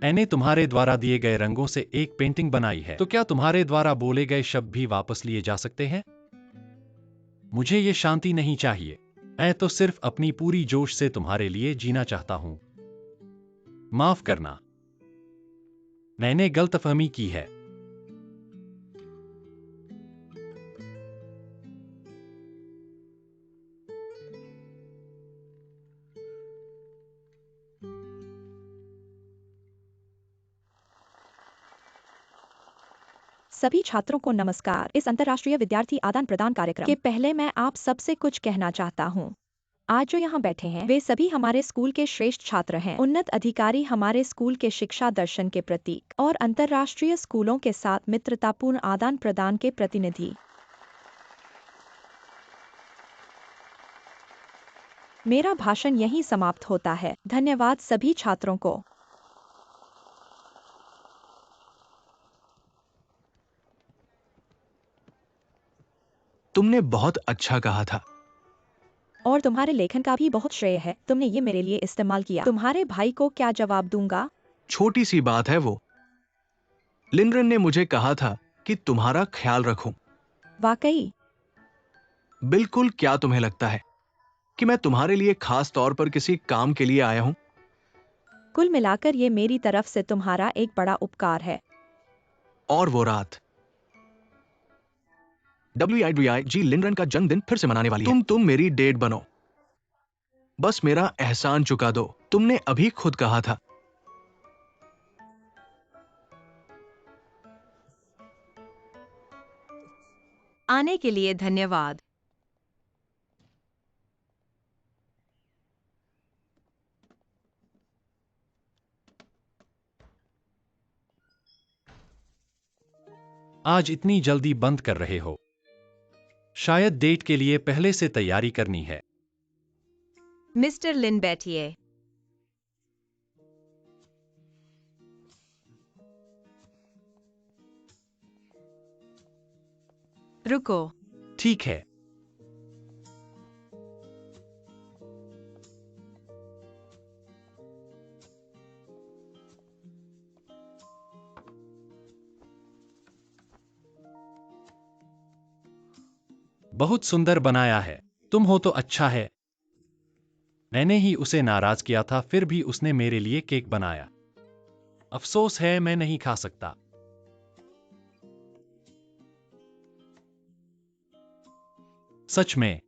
मैंने तुम्हारे द्वारा दिए गए रंगों से एक पेंटिंग बनाई है, तो क्या तुम्हारे द्वारा बोले गए शब्द भी वापस लिए जा सकते हैं? मुझे ये शांति नहीं चाहिए। मैं तो सिर्फ अपनी पूरी जोश से तुम्हारे लिए जीना चाहता हूं। माफ करना, मैंने गलतफहमी की है। सभी छात्रों को नमस्कार। इस अंतर्राष्ट्रीय विद्यार्थी आदान प्रदान कार्यक्रम के पहले मैं आप सबसे कुछ कहना चाहता हूँ। आज जो यहाँ बैठे हैं वे सभी हमारे स्कूल के श्रेष्ठ छात्र हैं, उन्नत अधिकारी, हमारे स्कूल के शिक्षा दर्शन के प्रतीक और अंतर्राष्ट्रीय स्कूलों के साथ मित्रतापूर्ण आदान प्रदान के प्रतिनिधि। मेरा भाषण यहीं समाप्त होता है। धन्यवाद सभी छात्रों को। तुमने बहुत अच्छा कहा था। और तुम्हारे लेखन का भी बहुत श्रेय है, तुमने ये मेरे लिए इस्तेमाल किया। तुम्हारे भाई को क्या जवाब दूंगा? छोटी सी बात है वो। लिनरन ने मुझे कहा था कि तुम्हारा ख्याल रखूं। वाकई? बिल्कुल। क्या तुम्हें लगता है कि मैं तुम्हारे लिए खास तौर पर किसी काम के लिए आया हूं? कुल मिलाकर ये मेरी तरफ से तुम्हारा एक बड़ा उपकार है। और वो रात WIDI लिनरन का जन्मदिन फिर से मनाने वाली है। तुम मेरी डेट बनो, बस मेरा एहसान चुका दो। तुमने अभी खुद कहा था। आने के लिए धन्यवाद। आज इतनी जल्दी बंद कर रहे हो? शायद डेट के लिए पहले से तैयारी करनी है। मिस्टर लिन बैठिए। रुको। ठीक है। बहुत सुंदर बनाया है। तुम हो तो अच्छा है। मैंने ही उसे नाराज किया था, फिर भी उसने मेरे लिए केक बनाया। अफसोस है मैं नहीं खा सकता। सच में।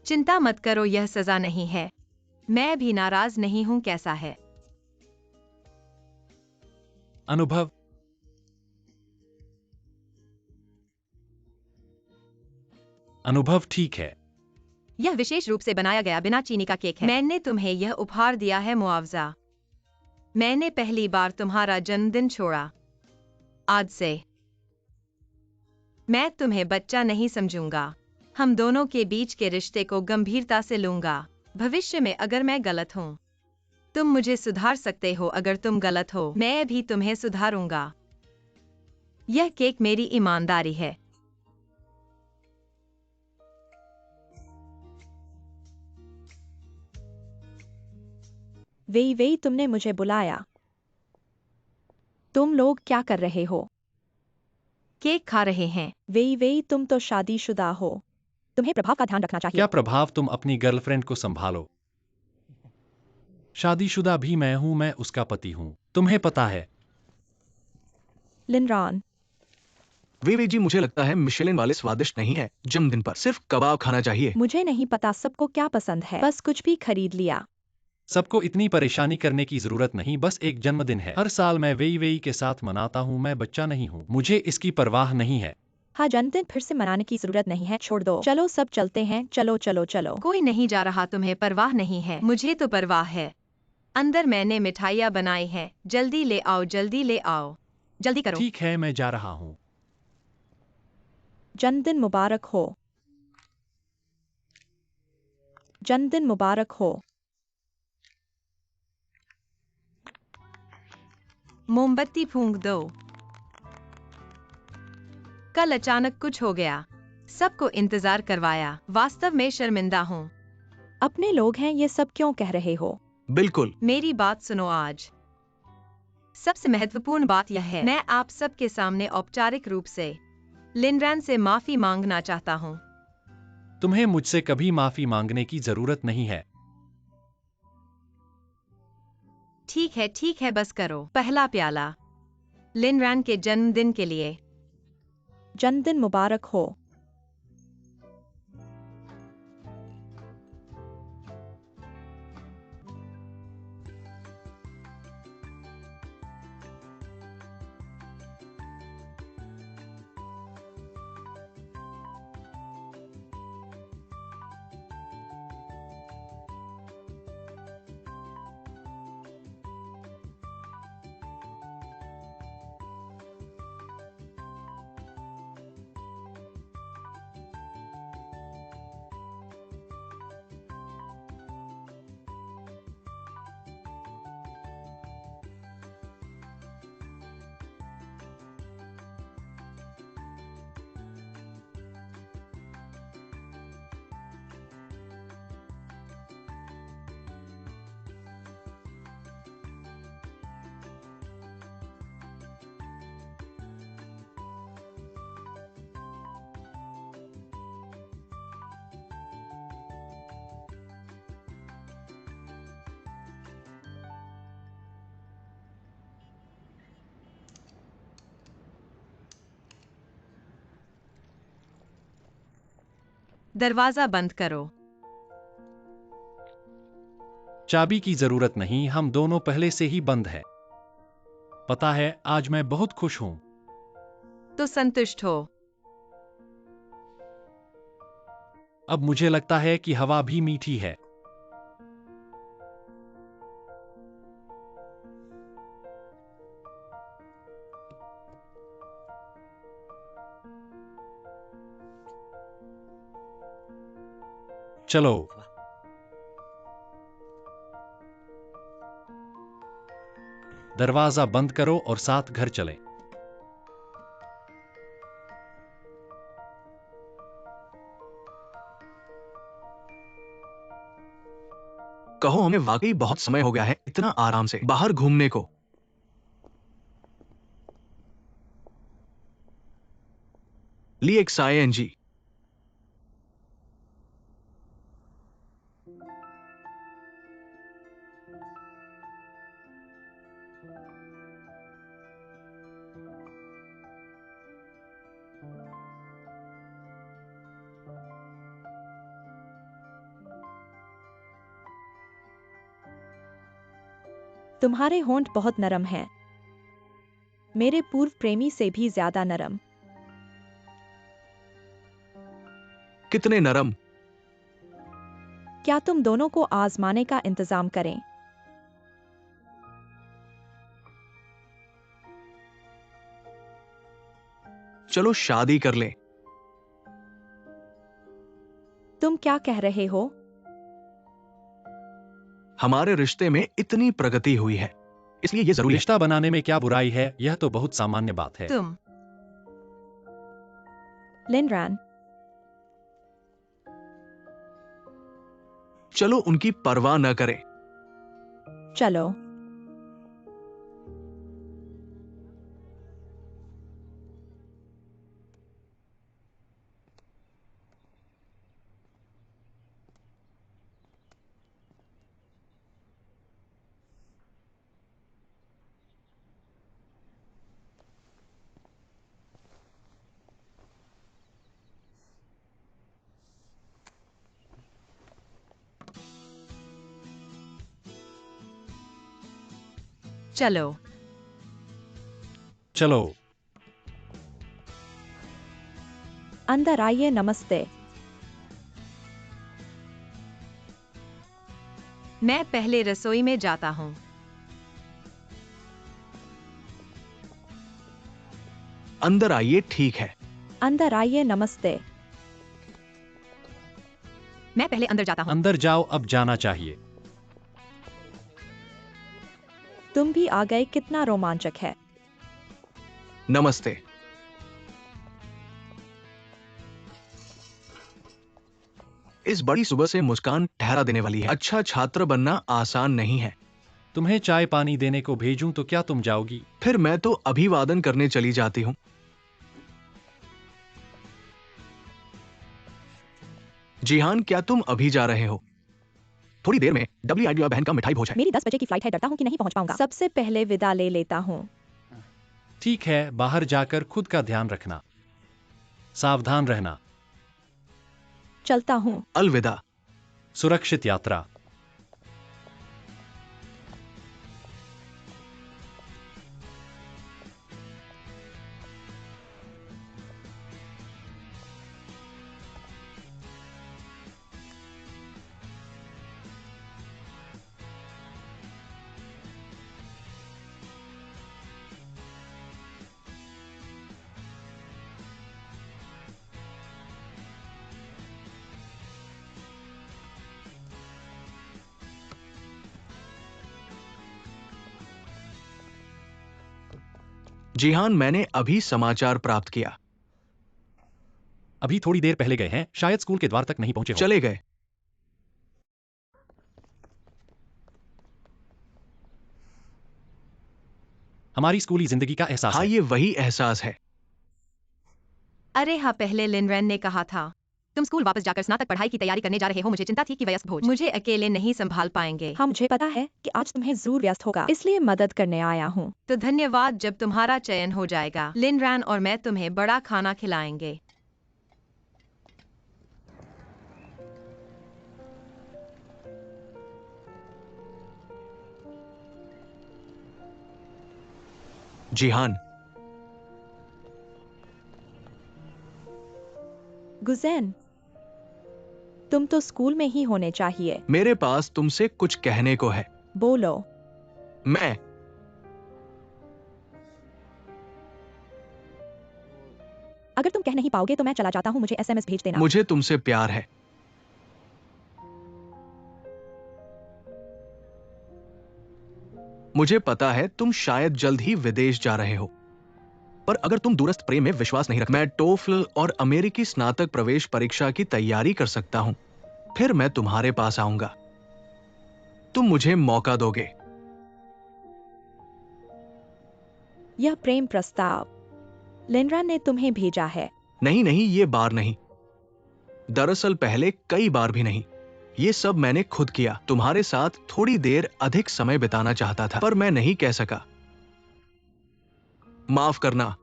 चिंता मत करो, यह सजा नहीं है। मैं भी नाराज नहीं हूं। कैसा है अनुभव? अनुभव ठीक है। यह विशेष रूप से बनाया गया बिना चीनी का केक है। मैंने तुम्हें यह उपहार दिया है, मुआवजा। मैंने पहली बार तुम्हारा जन्मदिन छोड़ा। आज से मैं तुम्हें बच्चा नहीं समझूंगा। हम दोनों के बीच के रिश्ते को गंभीरता से लूंगा। भविष्य में अगर मैं गलत हूं, तुम मुझे सुधार सकते हो। अगर तुम गलत हो, मैं भी तुम्हें सुधारूंगा। यह केक मेरी ईमानदारी है। वेई, तुमने मुझे बुलाया। तुम लोग क्या कर रहे हो? केक खा रहे हैं। वेई, तुम तो शादीशुदा हो। तुम्हें प्रभाव का ध्यान रखना चाहिए। क्या प्रभाव? तुम अपनी गर्लफ्रेंड को संभालो। शादीशुदा भी मैं हूं, मैं उसका पति हूं। तुम्हें पता है। लिनरॉन। वे जी, मुझे लगता है मिशेलिन वाले स्वादिष्ट नहीं है। जन्मदिन पर सिर्फ कबाब खाना चाहिए। मुझे नहीं पता सबको क्या पसंद है, बस कुछ भी खरीद लिया। सबको इतनी परेशानी करने की जरूरत नहीं, बस एक जन्मदिन है। हर साल मैं वेई के साथ मनाता हूँ। मैं बच्चा नहीं हूँ, मुझे इसकी परवाह नहीं है। हाँ, जन्मदिन फिर से मनाने की जरूरत नहीं है, छोड़ दो। चलो सब चलते हैं। चलो चलो चलो। कोई नहीं जा रहा। तुम्हें परवाह नहीं है, मुझे तो परवाह है। अंदर मैंने मिठाइयाँ बनाई हैं। जल्दी ले आओ, जल्दी ले आओ, जल्दी करो। ठीक है, मैं जा रहा हूँ। जन्मदिन मुबारक हो। जन्मदिन मुबारक हो। मोमबत्ती फूंक दो। कल अचानक कुछ हो गया, सबको इंतजार करवाया। वास्तव में शर्मिंदा हूँ। अपने लोग हैं, ये सब क्यों कह रहे हो? बिल्कुल। मेरी बात सुनो। आज सबसे महत्वपूर्ण बात यह है, मैं आप सबके सामने औपचारिक रूप से लिनरैन से माफी मांगना चाहता हूँ। तुम्हें मुझसे कभी माफी मांगने की जरूरत नहीं है। ठीक है, बस करो। पहला प्याला लिन रैन के जन्मदिन के लिए। जन्मदिन मुबारक हो। दरवाजा बंद करो। चाबी की जरूरत नहीं, हम दोनों पहले से ही बंद है। पता है, आज मैं बहुत खुश हूं। तो संतुष्ट हो। अब मुझे लगता है कि हवा भी मीठी है। चलो। दरवाजा बंद करो और साथ घर चलें। कहो, हमें वाकई बहुत समय हो गया है इतना आराम से बाहर घूमने को। ली एक साइएनजी। तुम्हारे होंठ बहुत नरम हैं। मेरे पूर्व प्रेमी से भी ज्यादा नरम। कितने नरम। क्या तुम दोनों को आजमाने का इंतजाम करें? चलो शादी कर लें। तुम क्या कह रहे हो? हमारे रिश्ते में इतनी प्रगति हुई है, इसलिए ये जरूरी है। रिश्ता बनाने में क्या बुराई है? यह तो बहुत सामान्य बात है। तुम लिन रैन, चलो उनकी परवाह न करें। चलो। चलो। चलो। अंदर आइए। नमस्ते। मैं पहले रसोई में जाता हूँ। अंदर आइए। ठीक है। अंदर आइए। नमस्ते। मैं पहले अंदर जाता हूँ। अंदर जाओ, अब जाना चाहिए। तुम भी आ गए। कितना रोमांचक है। नमस्ते। इस बड़ी सुबह से मुस्कान ठहरा देने वाली है। अच्छा छात्र बनना आसान नहीं है। तुम्हें चाय पानी देने को भेजूं तो क्या तुम जाओगी? फिर मैं तो अभिवादन करने चली जाती हूँ। जिहान, क्या तुम अभी जा रहे हो? थोड़ी देर में WID बहन का मिठाई भोज है। मेरी 10 बजे की फ्लाइट है, डरता हूँ कि नहीं पहुँच पाऊंगा। सबसे पहले विदा ले लेता हूँ। ठीक है, बाहर जाकर खुद का ध्यान रखना, सावधान रहना। चलता हूँ। अलविदा। सुरक्षित यात्रा। जिहान, मैंने अभी समाचार प्राप्त किया। अभी थोड़ी देर पहले गए हैं, शायद स्कूल के द्वार तक नहीं पहुंचे हो। चले गए। हमारी स्कूली जिंदगी का एहसास हाँ, है। ये वही एहसास है। अरे हाँ, पहले लिनरेन ने कहा था तुम स्कूल वापस जाकर स्नातक पढ़ाई की तैयारी करने जा रहे हो। मुझे चिंता थी कि वयस्क भोज मुझे अकेले नहीं संभाल पाएंगे। हाँ, मुझे पता है कि आज तुम्हें जरूर व्यस्त होगा, इसलिए मदद करने आया हूँ। तो धन्यवाद। जब तुम्हारा चयन हो जाएगा, लिनरैन और मैं तुम्हें बड़ा खाना खिलाएंगे। जिहान, गुज़ैन, तुम तो स्कूल में ही होने चाहिए। मेरे पास तुमसे कुछ कहने को है। बोलो। मैं अगर तुम कह नहीं पाओगे तो मैं चला जाता हूँ, मुझे SMS भेज देना। मुझे तुमसे प्यार है। मुझे पता है तुम शायद जल्द ही विदेश जा रहे हो, पर अगर तुम दूरस्थ प्रेम में विश्वास नहीं रखते, मैं टोफल और अमेरिकी स्नातक प्रवेश परीक्षा की तैयारी कर सकता हूं। फिर मैं तुम्हारे पास आऊंगा। तुम मुझे मौका दोगे? यह प्रेम प्रस्ताव लिनरैन ने तुम्हें भेजा है। नहीं नहीं, ये बार नहीं। दरअसल पहले कई बार भी नहीं। ये सब मैंने खुद किया। तुम्हारे साथ थोड़ी देर अधिक समय बिताना चाहता था, पर मैं नहीं कह सका। माफ करना।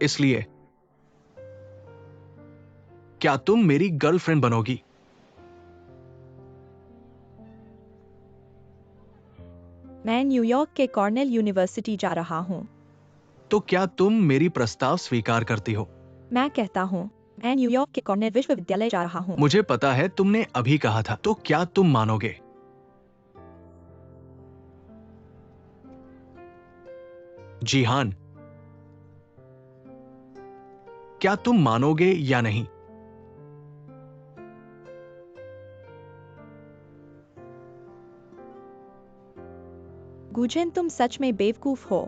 इसलिए क्या तुम मेरी गर्लफ्रेंड बनोगी? मैं न्यूयॉर्क के कॉर्नेल यूनिवर्सिटी जा रहा हूँ। तो क्या तुम मेरी प्रस्ताव स्वीकार करती हो? मैं कहता हूँ, मैं न्यूयॉर्क के कॉर्नेल विश्वविद्यालय जा रहा हूँ। मुझे पता है तुमने अभी कहा था, तो क्या तुम मानोगे? जिहान, क्या तुम मानोगे या नहीं? गुजेन, तुम सच में बेवकूफ हो।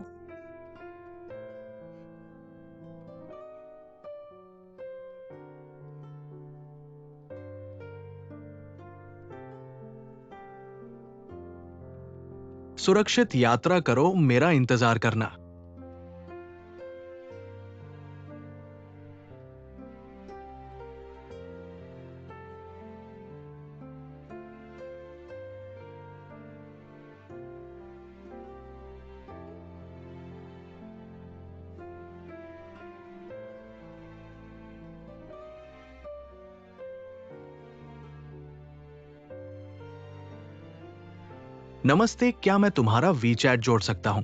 सुरक्षित यात्रा करो, मेरा इंतजार करना। नमस्ते, क्या मैं तुम्हारा वीचैट जोड़ सकता हूं?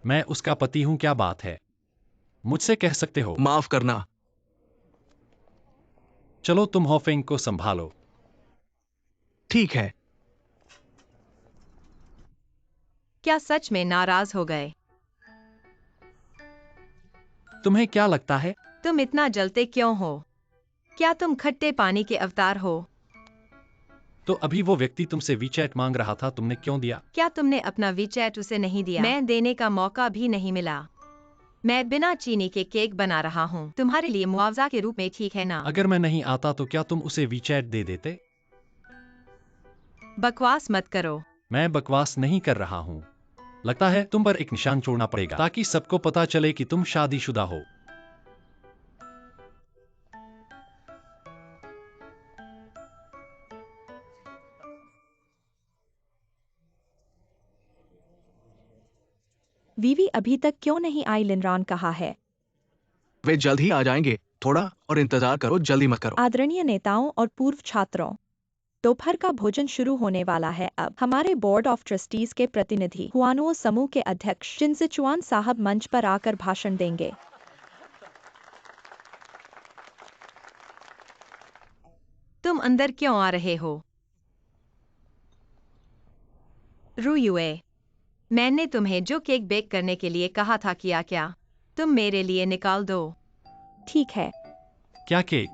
मैं उसका पति हूं, क्या बात है? मुझसे कह सकते हो। माफ करना। चलो, तुम हॉफिंग को संभालो। ठीक है। क्या सच में नाराज हो गए? तुम्हें क्या लगता है? तुम इतना जलते क्यों हो? क्या तुम खट्टे पानी के अवतार हो? तो अभी वो व्यक्ति तुमसे वीचैट मांग रहा था, तुमने क्यों दिया? क्या तुमने अपना वीचैट उसे नहीं दिया? मैं देने का मौका भी नहीं मिला। मैं बिना चीनी के केक बना रहा हूँ, तुम्हारे लिए मुआवजा के रूप में, ठीक है ना? अगर मैं नहीं आता तो क्या तुम उसे वीचैट दे देते? बकवास मत करो। मैं बकवास नहीं कर रहा हूँ। लगता है तुम पर एक निशान छोड़ना पड़ेगा ताकि सबको पता चले कि तुम शादीशुदा हो। वीवी अभी तक क्यों नहीं आई? लिनरान कहा है। वे जल्द ही आ जाएंगे, थोड़ा और इंतजार करो, जल्दी मत करो। आदरणीय नेताओं और पूर्व छात्रों, दोपहर का भोजन शुरू होने वाला है। अब हमारे बोर्ड ऑफ ट्रस्टीज के प्रतिनिधि हुआनुओ समूह के अध्यक्ष चिनसिचुआन साहब मंच पर आकर भाषण देंगे। तुम अंदर क्यों आ रहे हो? रुयुए, मैंने तुम्हें जो केक बेक करने के लिए कहा था किया क्या? तुम मेरे लिए निकाल दो। ठीक है। क्या केक?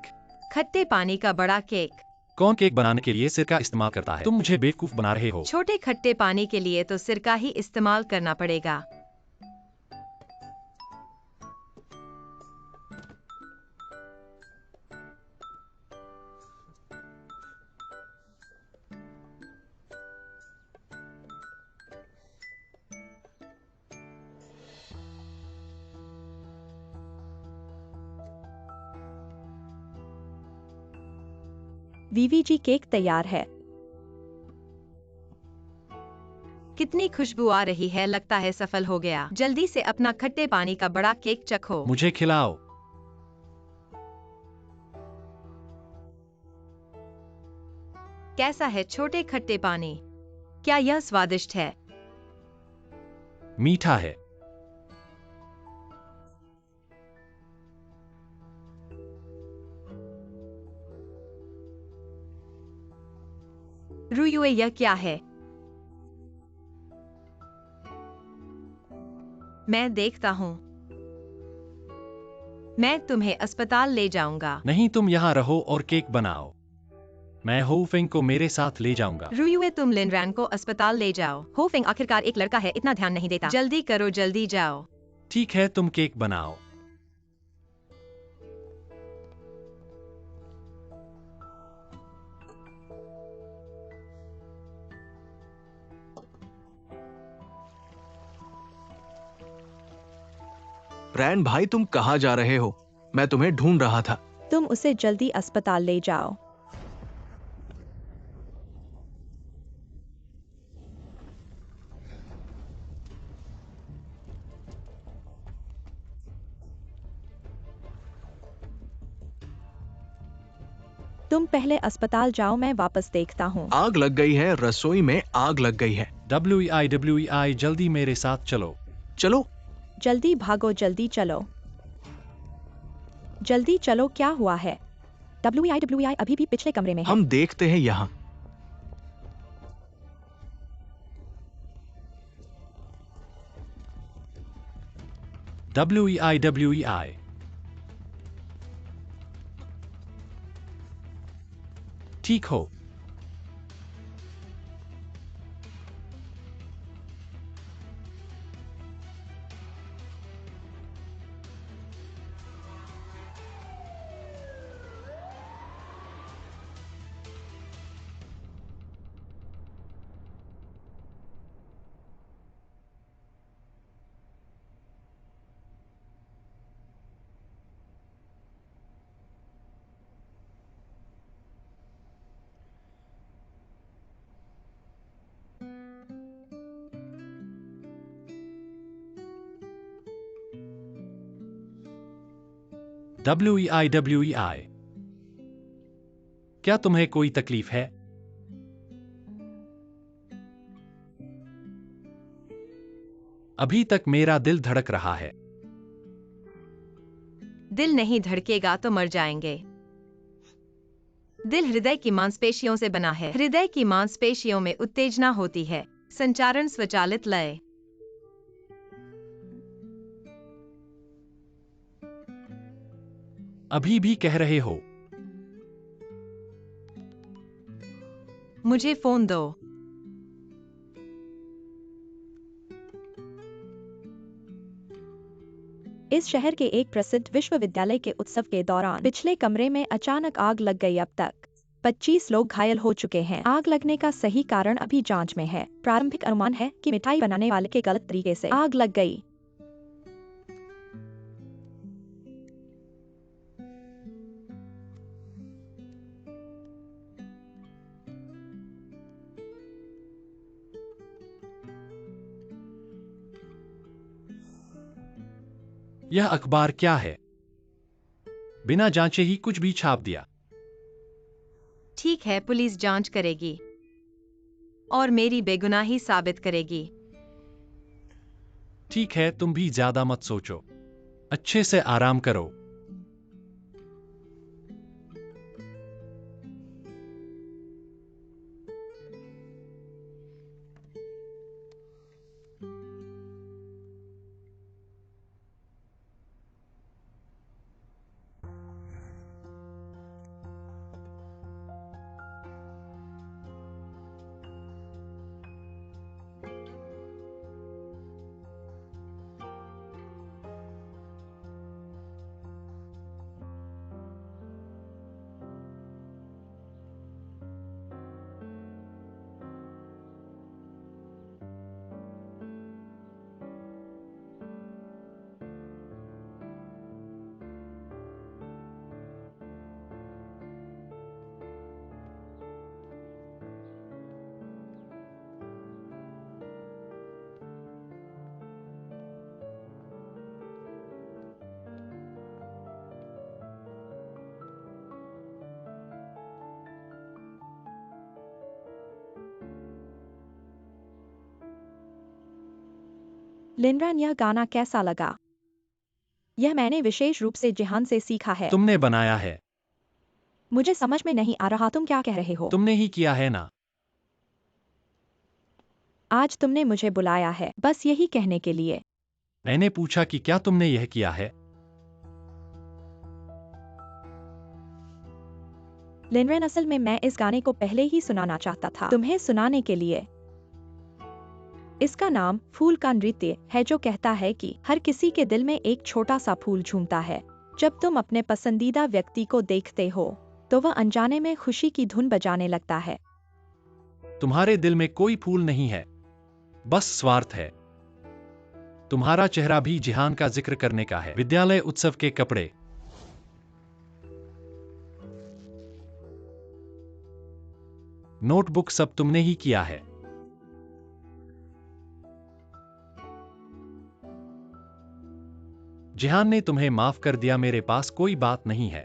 खट्टे पानी का बड़ा केक। कौन केक बनाने के लिए सिरका इस्तेमाल करता है? तुम मुझे बेवकूफ बना रहे हो। छोटे खट्टे पानी के लिए तो सिरका ही इस्तेमाल करना पड़ेगा। वीवी जी, केक तैयार है। कितनी खुशबू आ रही है, लगता है सफल हो गया। जल्दी से अपना खट्टे पानी का बड़ा केक चखो। मुझे खिलाओ। कैसा है छोटे खट्टे पानी? क्या यह स्वादिष्ट है? मीठा है। रुयुए, यह क्या है? मैं देखता हूँ। मैं तुम्हें अस्पताल ले जाऊंगा। नहीं, तुम यहाँ रहो और केक बनाओ। मैं होफिंग को मेरे साथ ले जाऊंगा। रुयुए, तुम लिनरैन को अस्पताल ले जाओ। होफिंग आखिरकार एक लड़का है, इतना ध्यान नहीं देता। जल्दी करो, जल्दी जाओ। ठीक है, तुम केक बनाओ। रैन भाई, तुम कहाँ जा रहे हो? मैं तुम्हें ढूंढ रहा था। तुम उसे जल्दी अस्पताल ले जाओ। तुम पहले अस्पताल जाओ, मैं वापस देखता हूँ। आग लग गई है, रसोई में आग लग गई है। WEI, जल्दी मेरे साथ चलो। चलो। जल्दी भागो, जल्दी चलो। जल्दी चलो, क्या हुआ है? WEI अभी भी पिछले कमरे में है। हम देखते हैं यहाँ। WEI। ठीक हो? WEI। क्या तुम्हें कोई तकलीफ है? अभी तक मेरा दिल धड़क रहा है। दिल नहीं धड़केगा तो मर जाएंगे। दिल हृदय की मांसपेशियों से बना है। हृदय की मांसपेशियों में उत्तेजना होती है। संचारण स्वचालित लय। अभी भी कह रहे हो? मुझे फोन दो। इस शहर के एक प्रसिद्ध विश्वविद्यालय के उत्सव के दौरान पिछले कमरे में अचानक आग लग गई। अब तक 25 लोग घायल हो चुके हैं। आग लगने का सही कारण अभी जांच में है। प्रारंभिक अनुमान है कि मिठाई बनाने वाले के गलत तरीके से आग लग गई। यह अखबार क्या है? बिना जांचे ही कुछ भी छाप दिया। ठीक है, पुलिस जांच करेगी और मेरी बेगुनाही साबित करेगी। ठीक है, तुम भी ज्यादा मत सोचो। अच्छे से आराम करो। लिनरान, यह गाना कैसा लगा? यह मैंने विशेष रूप से जिहान से सीखा है। तुमने बनाया है। मुझे समझ में नहीं आ रहा तुम क्या कह रहे हो। तुमने ही किया है ना? आज तुमने मुझे बुलाया है बस यही कहने के लिए। मैंने पूछा कि क्या तुमने यह किया है? लिनरेन, असल में मैं इस गाने को पहले ही सुनाना चाहता था तुम्हें सुनाने के लिए। इसका नाम फूल का नृत्य है, जो कहता है कि हर किसी के दिल में एक छोटा सा फूल झूमता है। जब तुम अपने पसंदीदा व्यक्ति को देखते हो तो वह अनजाने में खुशी की धुन बजाने लगता है। तुम्हारे दिल में कोई फूल नहीं है, बस स्वार्थ है। तुम्हारा चेहरा भी जिहान का जिक्र करने का है। विद्यालय उत्सव के कपड़े, नोटबुक, सब तुमने ही किया है। जिहान ने तुम्हें माफ कर दिया, मेरे पास कोई बात नहीं है।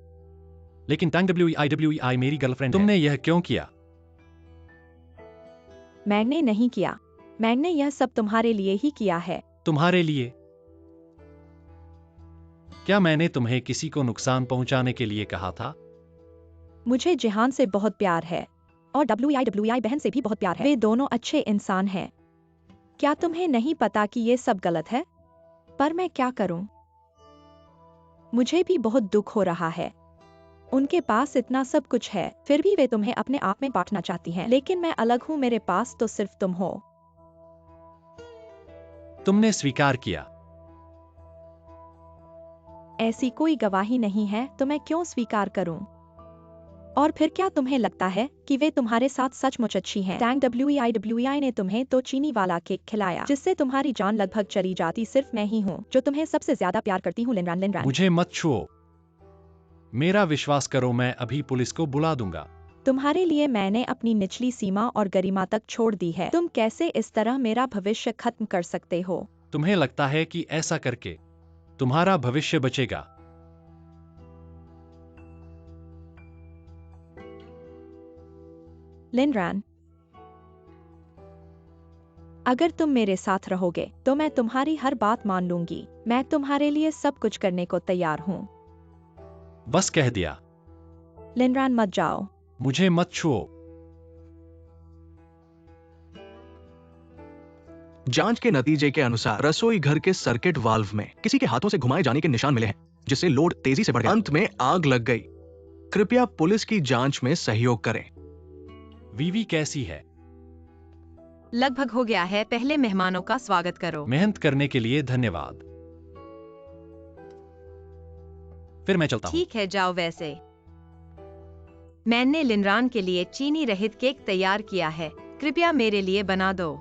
लेकिन टंग WEI मेरी गर्लफ्रेंड है। तुमने यह क्यों किया? मैंने नहीं किया, मैंने यह सब तुम्हारे लिए ही किया है। तुम्हारे लिए? क्या मैंने तुम्हें किसी को नुकसान पहुंचाने के लिए कहा था? मुझे जिहान से बहुत प्यार है और WEI बहन से भी बहुत प्यार है। वे दोनों अच्छे इंसान हैं। क्या तुम्हें नहीं पता कि ये सब गलत है? पर मैं क्या करूं? मुझे भी बहुत दुख हो रहा है। उनके पास इतना सब कुछ है, फिर भी वे तुम्हें अपने आप में बांटना चाहती हैं। लेकिन मैं अलग हूं, मेरे पास तो सिर्फ तुम हो। तुमने स्वीकार किया। ऐसी कोई गवाही नहीं है तो मैं क्यों स्वीकार करूं? और फिर क्या तुम्हें लगता है कि वे तुम्हारे साथ सचमुच अच्छी हैं? टैंग WEI ने तुम्हें तो चीनी वाला केक खिलाया जिससे तुम्हारी जान लगभग चली जाती। सिर्फ मैं ही हूँ जो तुम्हें सबसे ज्यादा प्यार करती हूँ। लिनरान, मुझे मत छुओ। मेरा विश्वास करो, मैं अभी पुलिस को बुला दूंगा। तुम्हारे लिए मैंने अपनी निचली सीमा और गरिमा तक छोड़ दी है। तुम कैसे इस तरह मेरा भविष्य खत्म कर सकते हो? तुम्हें लगता है कि ऐसा करके तुम्हारा भविष्य बचेगा? लिनरान, अगर तुम मेरे साथ रहोगे तो मैं तुम्हारी हर बात मान लूंगी। मैं तुम्हारे लिए सब कुछ करने को तैयार हूँ। बस कह दिया। लिनरान, मत जाओ। मुझे मत छुओ। जांच के नतीजे के अनुसार रसोई घर के सर्किट वाल्व में किसी के हाथों से घुमाए जाने के निशान मिले हैं, जिससे लोड तेजी से बढ़ गया। अंत में आग लग गई। कृपया पुलिस की जांच में सहयोग करें। वीवी कैसी है? लगभग हो गया है, पहले मेहमानों का स्वागत करो। मेहनत करने के लिए धन्यवाद। फिर मैं चलता हूँ। ठीक है, जाओ। वैसे मैंने लिनरान के लिए चीनी रहित केक तैयार किया है, कृपया मेरे लिए बना दो।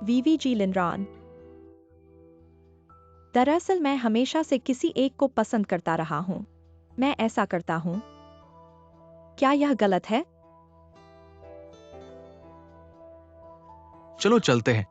वीवीजी लिनरान। दरअसल मैं हमेशा से किसी एक को पसंद करता रहा हूँ। मैं ऐसा करता हूँ। क्या यह गलत है? चलो चलते हैं।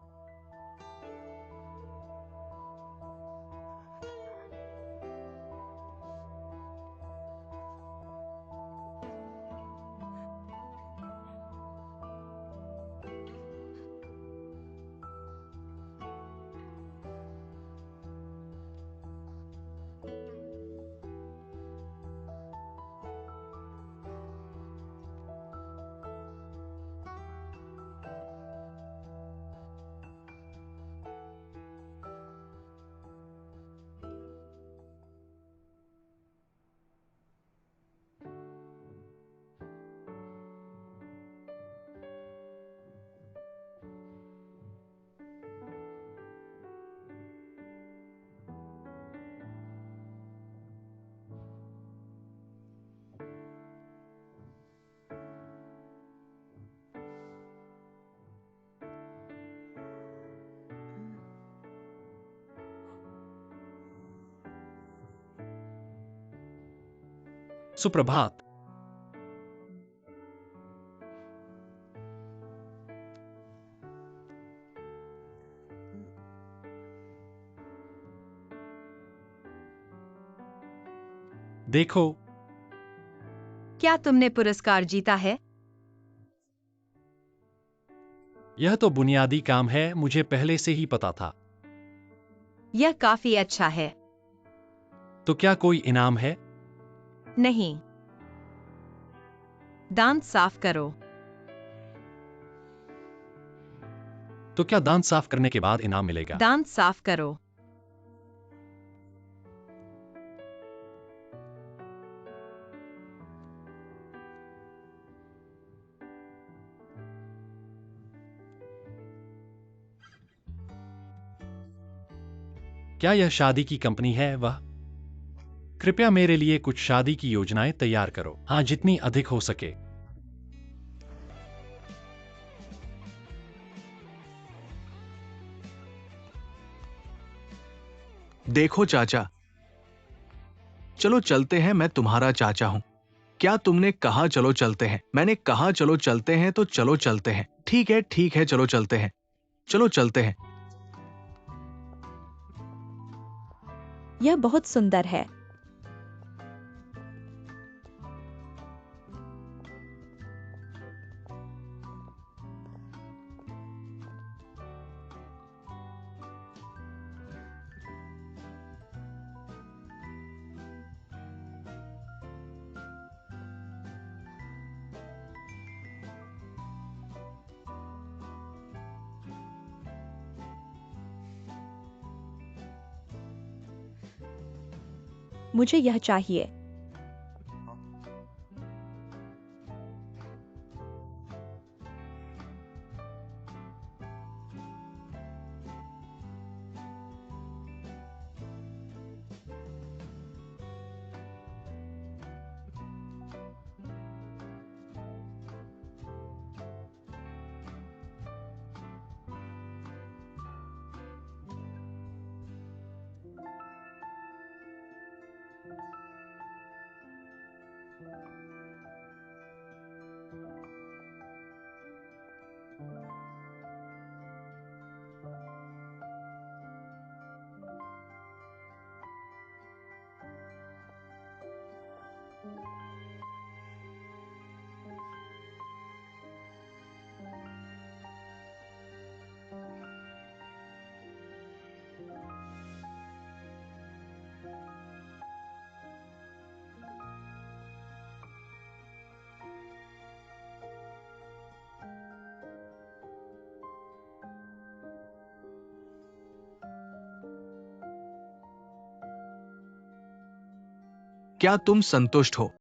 सुप्रभात। देखो, क्या तुमने पुरस्कार जीता है? यह तो बुनियादी काम है, मुझे पहले से ही पता था। यह काफी अच्छा है। तो क्या कोई इनाम है? नहीं। दांत साफ करो। तो क्या दांत साफ करने के बाद इनाम मिलेगा? दांत साफ करो। क्या यह शादी की कंपनी है? वह कृपया मेरे लिए कुछ शादी की योजनाएं तैयार करो। हाँ, जितनी अधिक हो सके। देखो चाचा, चलो चलते हैं, मैं तुम्हारा चाचा हूं। क्या तुमने कहा चलो चलते हैं? मैंने कहा चलो चलते हैं तो चलो चलते हैं। ठीक है, चलो चलते हैं। चलो चलते हैं। यह बहुत सुंदर है। मुझे यह चाहिए। क्या तुम संतुष्ट हो?